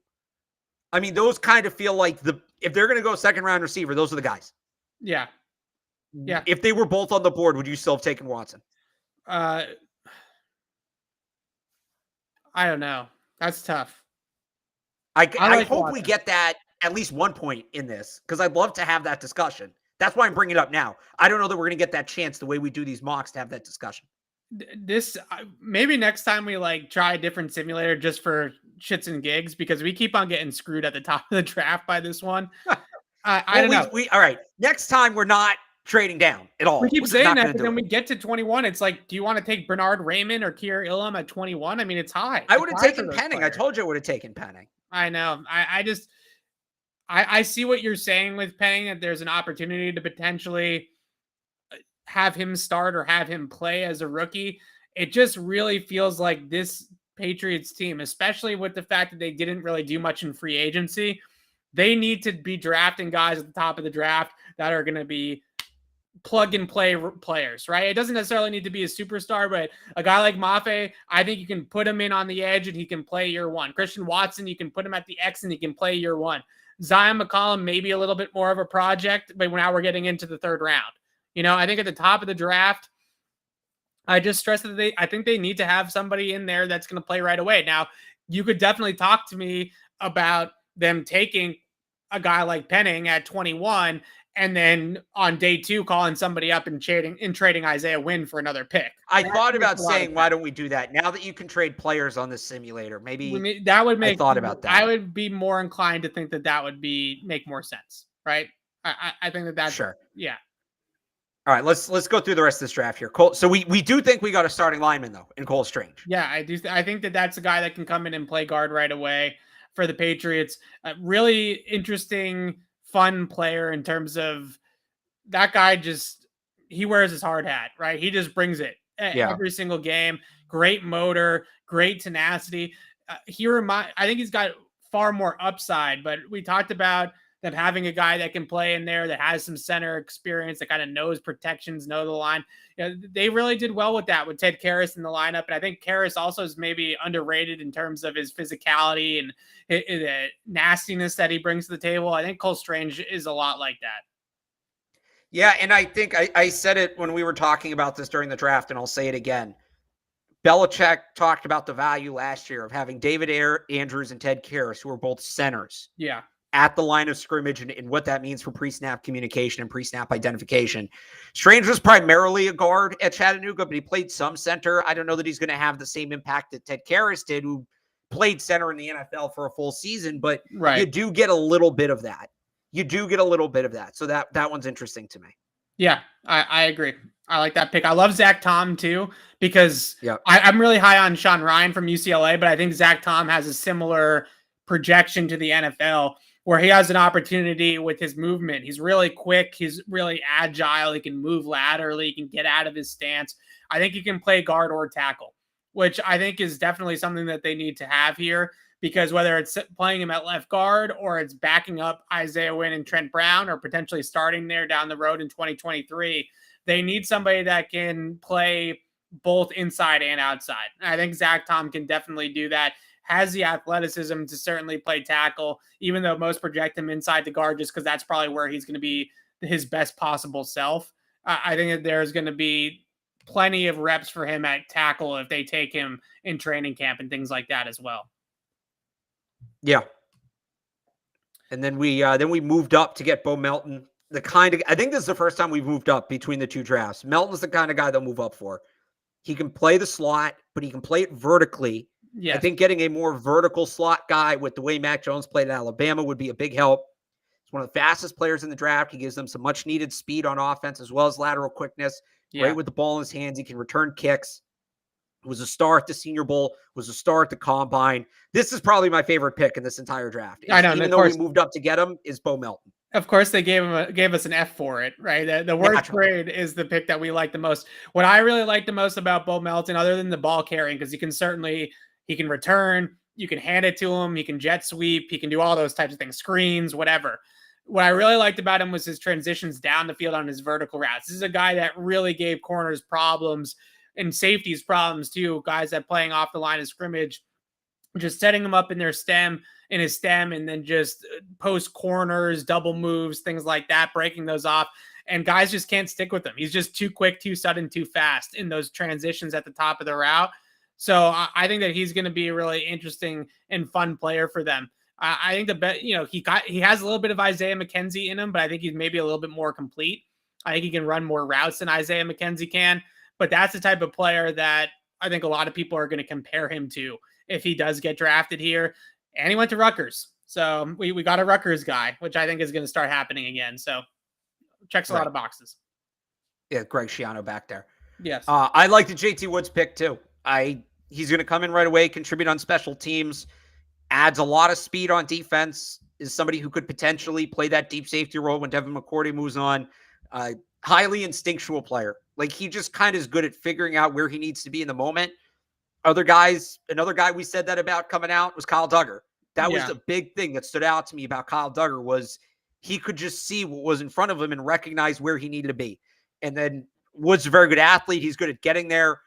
I mean, those kind of feel like if they're going to go second round receiver, those are the guys. Yeah. Yeah. If they were both on the board, would you still have taken Watson? I don't know. That's tough. I hope Watson. We get that at least one point in this because I'd love to have that discussion. That's why I'm bringing it up now. I don't know that we're going to get that chance the way we do these mocks to have that discussion. This maybe next time we try a different simulator just for shits and gigs because we keep on getting screwed at the top of the draft by this one. I don't know. All right. Next time we're not trading down at all. We keep saying that, but then we get to 21. It's like, do you want to take Bernard Raymond or Kier Ilum at 21? I mean, it's high. I would have taken Penning. I told you I would have taken Penning. I know. I see what you're saying with Penning, that there's an opportunity to potentially have him start or have him play as a rookie. It just really feels like this Patriots team, especially with the fact that they didn't really do much in free agency, they need to be drafting guys at the top of the draft that are going to be plug and play players, right? It doesn't necessarily need to be a superstar, but a guy like Mafe, I think you can put him in on the edge and he can play year one. Christian Watson, you can put him at the X and he can play year one. Zion McCollum, maybe a little bit more of a project, but now we're getting into the third round. I think at the top of the draft, I just stress that I think they need to have somebody in there that's going to play right away. Now, you could definitely talk to me about them taking a guy like Penning at 21 and then on day 2 calling somebody up and trading Isaiah Wynn for another pick. I thought about saying, why don't we do that now that you can trade players on this simulator? Maybe that would make. I thought about that. I would be more inclined to think that would make more sense, right? I think that's sure. Yeah. All right, let's go through the rest of this draft here. Cole, so we do think we got a starting lineman though in Cole Strange. Yeah, I do. I think that's a guy that can come in and play guard right away for the Patriots. Really interesting, fun player in terms of that guy. He wears his hard hat, right? He just brings it every single game. Great motor, great tenacity. I think he's got far more upside, but we talked about them having a guy that can play in there that has some center experience, that kind of knows protections, know the line. They really did well with that with Ted Karras in the lineup. And I think Karras also is maybe underrated in terms of his physicality and the nastiness that he brings to the table. I think Cole Strange is a lot like that. Yeah, and I think I said it when we were talking about this during the draft, and I'll say it again. Belichick talked about the value last year of having David Andrews and Ted Karras, who are both centers. Yeah. At the line of scrimmage and what that means for pre-snap communication and pre-snap identification. Strange was primarily a guard at Chattanooga, but he played some center. I don't know that he's going to have the same impact that Ted Karras did, who played center in the NFL for a full season, but you do get a little bit of that. So that one's interesting to me. Yeah, I agree. I like that pick. I love Zach Tom too, because I'm really high on Sean Ryan from UCLA, but I think Zach Tom has a similar projection to the NFL where he has an opportunity with his movement. He's really quick. He's really agile. He can move laterally. He can get out of his stance. I think he can play guard or tackle, which I think is definitely something that they need to have here, because whether it's playing him at left guard or it's backing up Isaiah Wynn and Trent Brown or potentially starting there down the road in 2023, they need somebody that can play both inside and outside. And I think Zach Tom can definitely do that. Has the athleticism to certainly play tackle, even though most project him inside the guard just because that's probably where he's going to be his best possible self. I think that there's going to be plenty of reps for him at tackle if they take him in training camp and things like that as well. Yeah. And then we moved up to get Beau Melton. I think this is the first time we've moved up between the two drafts. Melton's the kind of guy they'll move up for. He can play the slot, but he can play it vertically. Yes. I think getting a more vertical slot guy with the way Mac Jones played at Alabama would be a big help. He's one of the fastest players in the draft. He gives them some much needed speed on offense as well as lateral quickness. Great with the ball in his hands. He can return kicks. Was a star at the Senior Bowl, was a star at the Combine. This is probably my favorite pick in this entire draft. I know, even though we moved up to get him, is Beau Melton. Of course, they gave us an F for it, right? The worst grade is the pick that we like the most. What I really like the most about Beau Melton, other than the ball carrying, because he can return, you can hand it to him, he can jet sweep, he can do all those types of things, screens, whatever. What I really liked about him was his transitions down the field on his vertical routes. This is a guy that really gave corners problems and safeties problems too, guys that playing off the line of scrimmage, just setting them up in his stem, and then just post corners, double moves, things like that, breaking those off. And guys just can't stick with him. He's just too quick, too sudden, too fast in those transitions at the top of the route. So I think that he's going to be a really interesting and fun player for them. I think he has a little bit of Isaiah McKenzie in him, but I think he's maybe a little bit more complete. I think he can run more routes than Isaiah McKenzie can, but that's the type of player that I think a lot of people are going to compare him to if he does get drafted here. And he went to Rutgers. So we got a Rutgers guy, which I think is going to start happening again. So checks a lot of boxes. Yeah, Greg Schiano back there. Yes. I like the JT Woods pick too. He's going to come in right away, contribute on special teams, adds a lot of speed on defense, is somebody who could potentially play that deep safety role when Devin McCourty moves on. Highly instinctual player. Like, he just kind of is good at figuring out where he needs to be in the moment. Another guy we said that about coming out was Kyle Duggar. That was the big thing that stood out to me about Kyle Duggar, was he could just see what was in front of him and recognize where he needed to be. And then Woods is a very good athlete. He's good at getting there.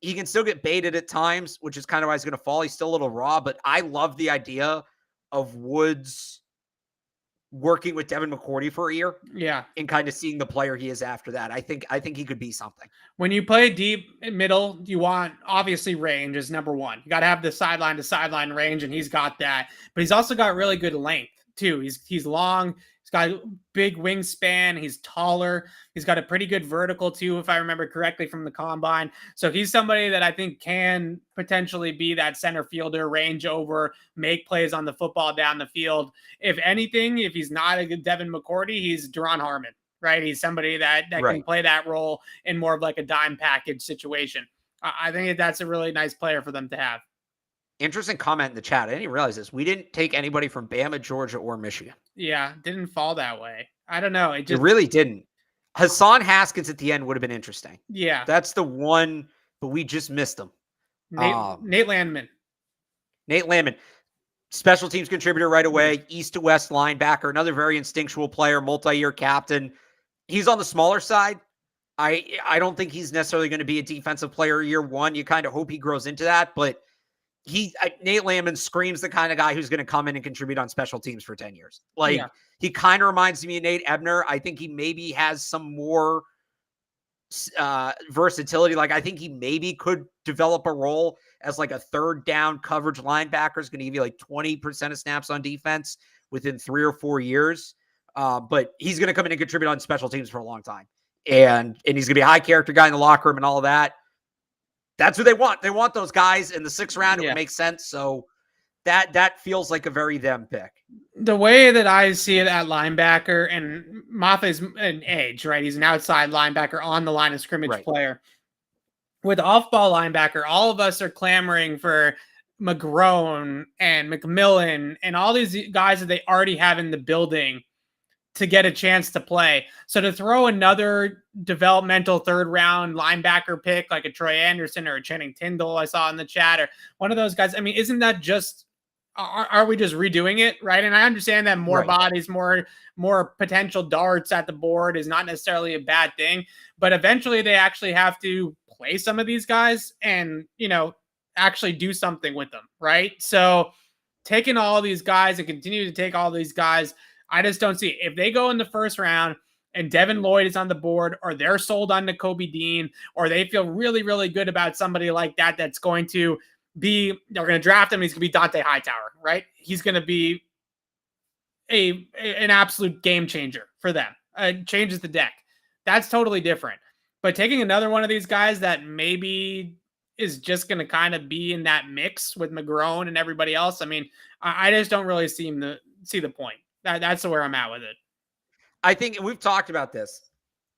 He can still get baited at times, which is kind of why he's going to fall. He's still a little raw, but I love the idea of Woods working with Devin McCourty for a year. Yeah. And kind of seeing the player he is after that. I think he could be something. When you play deep middle, you want, obviously, range is number one. You got to have the sideline to sideline range, and he's got that. But he's also got really good length too. He's long. He's got a big wingspan. He's taller. He's got a pretty good vertical too, if I remember correctly from the combine. So he's somebody that I think can potentially be that center fielder, range over, make plays on the football down the field. If anything, if he's not a good Devin McCourty, he's Duron Harmon, right? He's somebody that can play that role in more of like a dime package situation. I think that's a really nice player for them to have. Interesting comment in the chat. I didn't even realize this. We didn't take anybody from Bama, Georgia, or Michigan. Yeah, didn't fall that way. I don't know. It really didn't. Hassan Haskins at the end would have been interesting. Yeah. That's the one, but we just missed him. Nate Landman. Special teams contributor right away. East to west linebacker. Another very instinctual player, multi-year captain. He's on the smaller side. I don't think he's necessarily going to be a defensive player year one. You kind of hope he grows into that, but Nate Landman screams the kind of guy who's going to come in and contribute on special teams for 10 years. He kind of reminds me of Nate Ebner. I think he maybe has some more versatility. Like, I think he maybe could develop a role as like a third down coverage linebacker. Is going to give you like 20% of snaps on defense within 3 or 4 years. But he's going to come in and contribute on special teams for a long time. And he's going to be a high character guy in the locker room and all of that. That's who they want. They want those guys in the 6th round. It would make sense. So that feels like a very them pick. The way that I see it at linebacker, and Mafa's an edge, right? He's an outside linebacker on the line of scrimmage player. With off-ball linebacker, all of us are clamoring for McGrone and McMillan and all these guys that they already have in the building to get a chance to play. So to throw another developmental 3rd round linebacker pick like a Troy Anderson or a Channing Tindall I saw in the chat, or one of those guys, I mean, isn't that just, are we just redoing it, right? And I understand that more bodies, more potential darts at the board is not necessarily a bad thing, but eventually they actually have to play some of these guys and, actually do something with them, right? So taking all these guys and continue to take all these guys, I just don't see it. If they go in the 1st round and Devin Lloyd is on the board, or they're sold on to Kobe Dean, or they feel really, really good about somebody like that, that's going to be, they're going to draft him. He's going to be Dante Hightower, right? He's going to be an absolute game changer for them. Changes the deck. That's totally different. But taking another one of these guys that maybe is just going to kind of be in that mix with McGrone and everybody else, I mean, I just don't really see the point. That's where I'm at with it. I think we've talked about this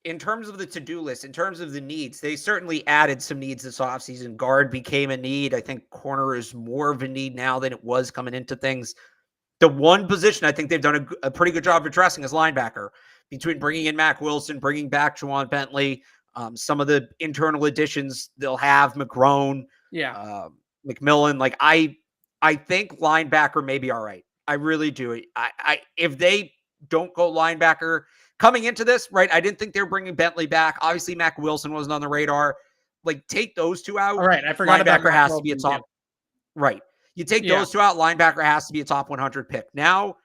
in terms of the to-do list, in terms of the needs. They certainly added some needs this offseason. Guard became a need. I think corner is more of a need now than it was coming into things. The one position I think they've done a pretty good job of addressing is linebacker, between bringing in Mac Wilson, bringing back Juwan Bentley, some of the internal additions they'll have, McGrone, McMillan. Like, I think linebacker may be all right. I really do. If they don't go linebacker coming into this, right? I didn't think they were bringing Bentley back. Obviously, Mac Wilson wasn't on the radar. Like, take those two out. All right, I forgot about linebacker has to be a top. Right. You take those two out. Linebacker has to be a top 100 pick. Now,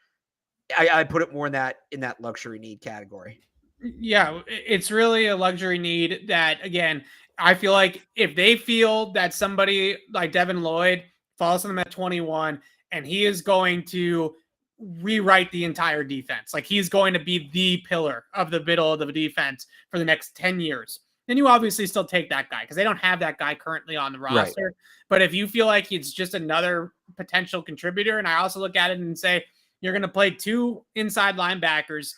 I put it more in that luxury need category. Yeah, it's really a luxury need that, again, I feel like if they feel that somebody like Devin Lloyd falls to them at 21 and he is going to rewrite the entire defense, like he's going to be the pillar of the middle of the defense for the next 10 years, then you obviously still take that guy because they don't have that guy currently on the roster. Right. But if you feel like it's just another potential contributor. And I also look at it and say, you're going to play 2 inside linebackers.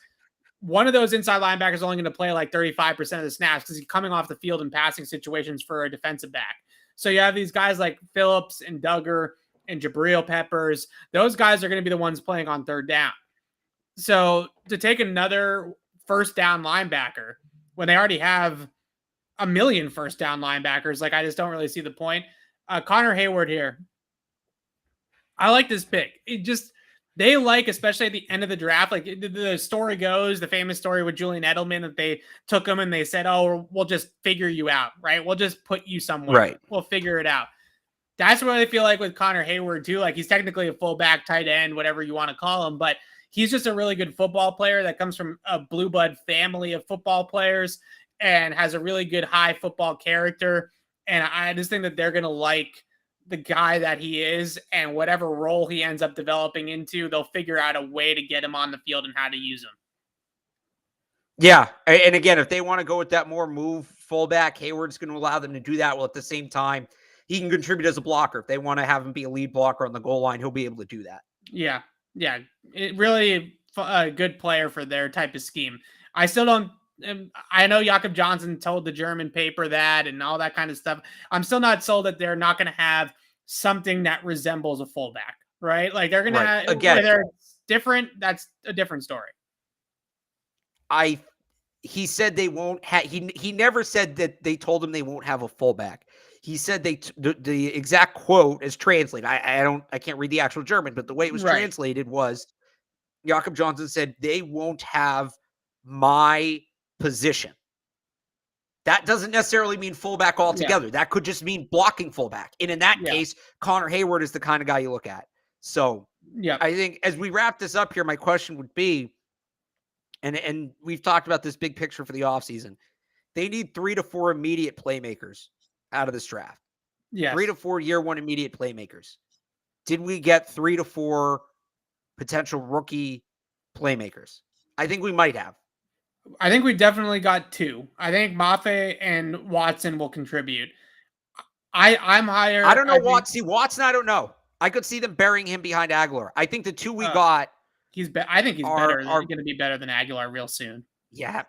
One of those inside linebackers is only going to play like 35% of the snaps because he's coming off the field in passing situations for a defensive back. So you have these guys like Phillips and Duggar and Jabril Peppers. Those guys are going to be the ones playing on third down. So to take another first down linebacker when they already have a million first down linebackers, like I just don't really see the point. Connor Hayward here. I like this pick. They like, especially at the end of the draft, like the story goes, the famous story with Julian Edelman, that they took him and they said, oh, we'll just figure you out, right? We'll just put you somewhere. Right. We'll figure it out. That's what I feel like with Connor Hayward too. Like he's technically a fullback, tight end, whatever you want to call him, but he's just a really good football player that comes from a blue blood family of football players and has a really good high football character. And I just think that they're going to like the guy that he is, and whatever role he ends up developing into, they'll figure out a way to get him on the field and how to use him. Yeah. And again, if they want to go with that more move fullback, Hayward's going to allow them to do that. Well, at the same time, he can contribute as a blocker. If they want to have him be a lead blocker on the goal line, he'll be able to do that. Yeah. Yeah. It really a good player for their type of scheme. I still don't, I know Jakob Johnson told the German paper that and all that kind of stuff. I'm still not sold that they're not going to have something that resembles a fullback, right? Like they're going to have, whether it's different, that's a different story. He said they won't have, he never said that they told him they won't have a fullback. He said the exact quote is translated. I can't read the actual German, but the way it was translated was Jakob Johnson said they won't have my position. That doesn't necessarily mean fullback altogether. That could just mean blocking fullback. And in that case, Connor Hayward is the kind of guy you look at. So I think as we wrap this up here, my question would be, and we've talked about this big picture for the offseason, they need 3 to 4 immediate playmakers out of this draft. 3 to 4 year one immediate playmakers. Did we get 3 to 4 potential rookie playmakers? I think we might have. I think we definitely got 2. I think Mafe and Watson will contribute. I'm higher. I don't know Watson. I don't know. I could see them burying him behind Aguilar. I think the 2 we got. I think he's better. He's going to be better than Aguilar real soon. Yeah,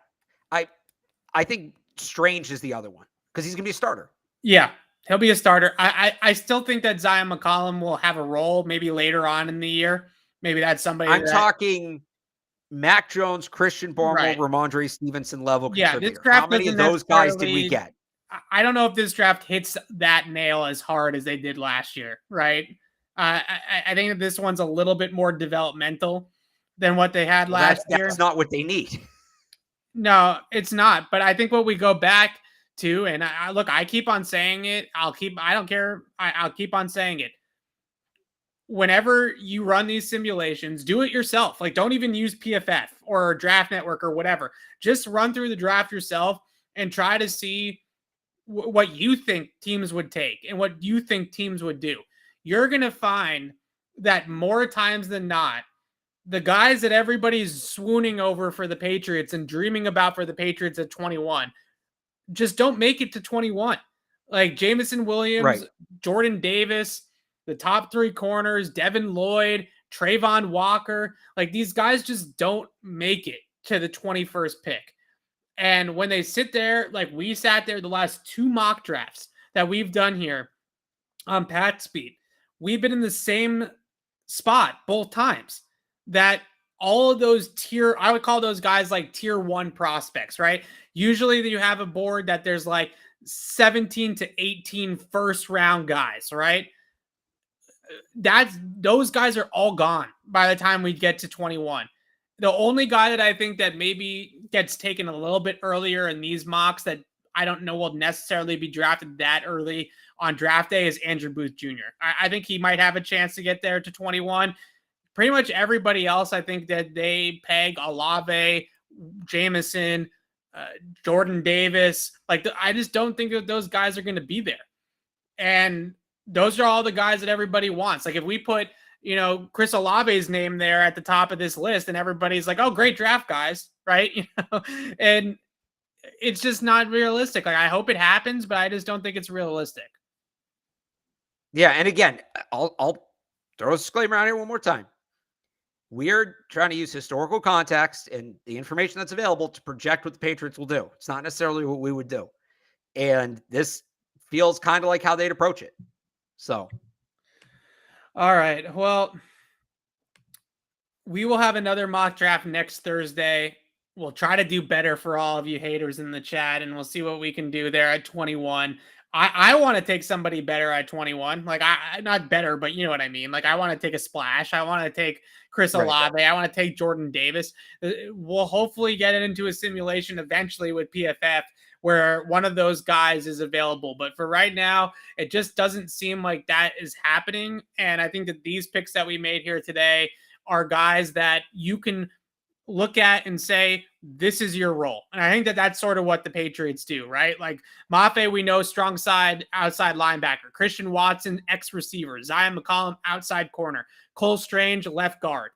I think Strange is the other one because he's going to be a starter. Yeah, he'll be a starter. I still think that Zion McCollum will have a role maybe later on in the year. Maybe that's somebody. I'm talking Mac Jones, Christian Barmore, Ramondre Stevenson level contributor. This draft, how many of those guys did we get? I don't know if this draft hits that nail as hard as they did last year, right? I think that this one's a little bit more developmental than what they had last year. That's not what they need. No, it's not. But I think what we go back to, and I keep on saying it. I don't care. I'll keep on saying it. Whenever you run these simulations, do it yourself. Like, don't even use PFF or Draft Network or whatever. Just run through the draft yourself and try to see what you think teams would take and what you think teams would do. You're going to find that more times than not, the guys that everybody's swooning over for the Patriots and dreaming about for the Patriots at 21 just don't make it to 21. Like Jamison Williams, Jordan Davis, the top 3 corners, Devin Lloyd, Trayvon Walker, like these guys just don't make it to the 21st pick. And when they sit there, like we sat there the last 2 mock drafts that we've done here on Pat Speed, we've been in the same spot both times. That all of those I would call those guys like tier 1 prospects, right? Usually you have a board that there's like 17 to 18 first round guys, right? Those guys are all gone by the time we get to 21. The only guy that I think that maybe gets taken a little bit earlier in these mocks that I don't know will necessarily be drafted that early on draft day is Andrew Booth Jr. I think he might have a chance to get there to 21. Pretty much everybody else, I think that they peg Olave, Jamison, Jordan Davis. Like, I just don't think that those guys are going to be there. And those are all the guys that everybody wants. Like, if we put, Chris Olave's name there at the top of this list and everybody's like, oh, great draft, guys, right? And it's just not realistic. Like, I hope it happens, but I just don't think it's realistic. Yeah, and again, I'll throw a disclaimer out here one more time. We're trying to use historical context and the information that's available to project what the Patriots will do. It's not necessarily what we would do. And this feels kind of like how they'd approach it. So. All right. Well, we will have another mock draft next Thursday. We'll try to do better for all of you haters in the chat, and we'll see what we can do there at 21. I want to take somebody better at 21. Like, I not better, but you know what I mean. Like, I want to take a splash. I want to take Chris Olave. Right. I want to take Jordan Davis. We'll hopefully get it into a simulation eventually with PFF where one of those guys is available. But for right now, it just doesn't seem like that is happening. And I think that these picks that we made here today are guys that you can look at and say, this is your role. And I think that that's sort of what the Patriots do, right? Like Mafe, we know, strong side, outside linebacker. Christian Watson, ex-receiver. Zion McCollum, outside corner. Cole Strange, left guard.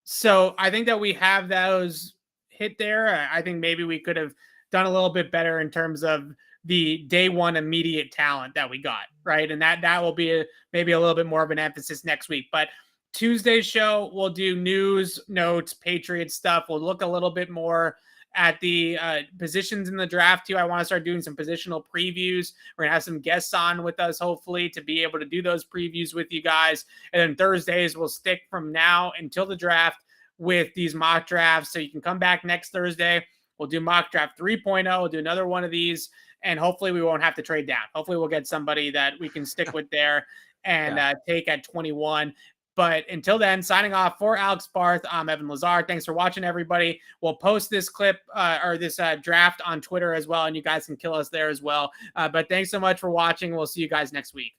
So I think that we have those hit there. I think maybe we could have done a little bit better in terms of the day one immediate talent that we got, right? And that will be maybe a little bit more of an emphasis next week. But Tuesday's show, we'll do news, notes, Patriots stuff. We'll look a little bit more at the positions in the draft too. I want to start doing some positional previews. We're going to have some guests on with us, hopefully, to be able to do those previews with you guys. And then Thursdays, we'll stick from now until the draft with these mock drafts. So you can come back next Thursday. We'll do mock draft 3.0. We'll do another one of these. And hopefully we won't have to trade down. Hopefully we'll get somebody that we can stick with there and take at 21. But until then, signing off for Alex Barth, I'm Evan Lazar. Thanks for watching, everybody. We'll post this clip or this draft on Twitter as well, and you guys can kill us there as well. But thanks so much for watching. We'll see you guys next week.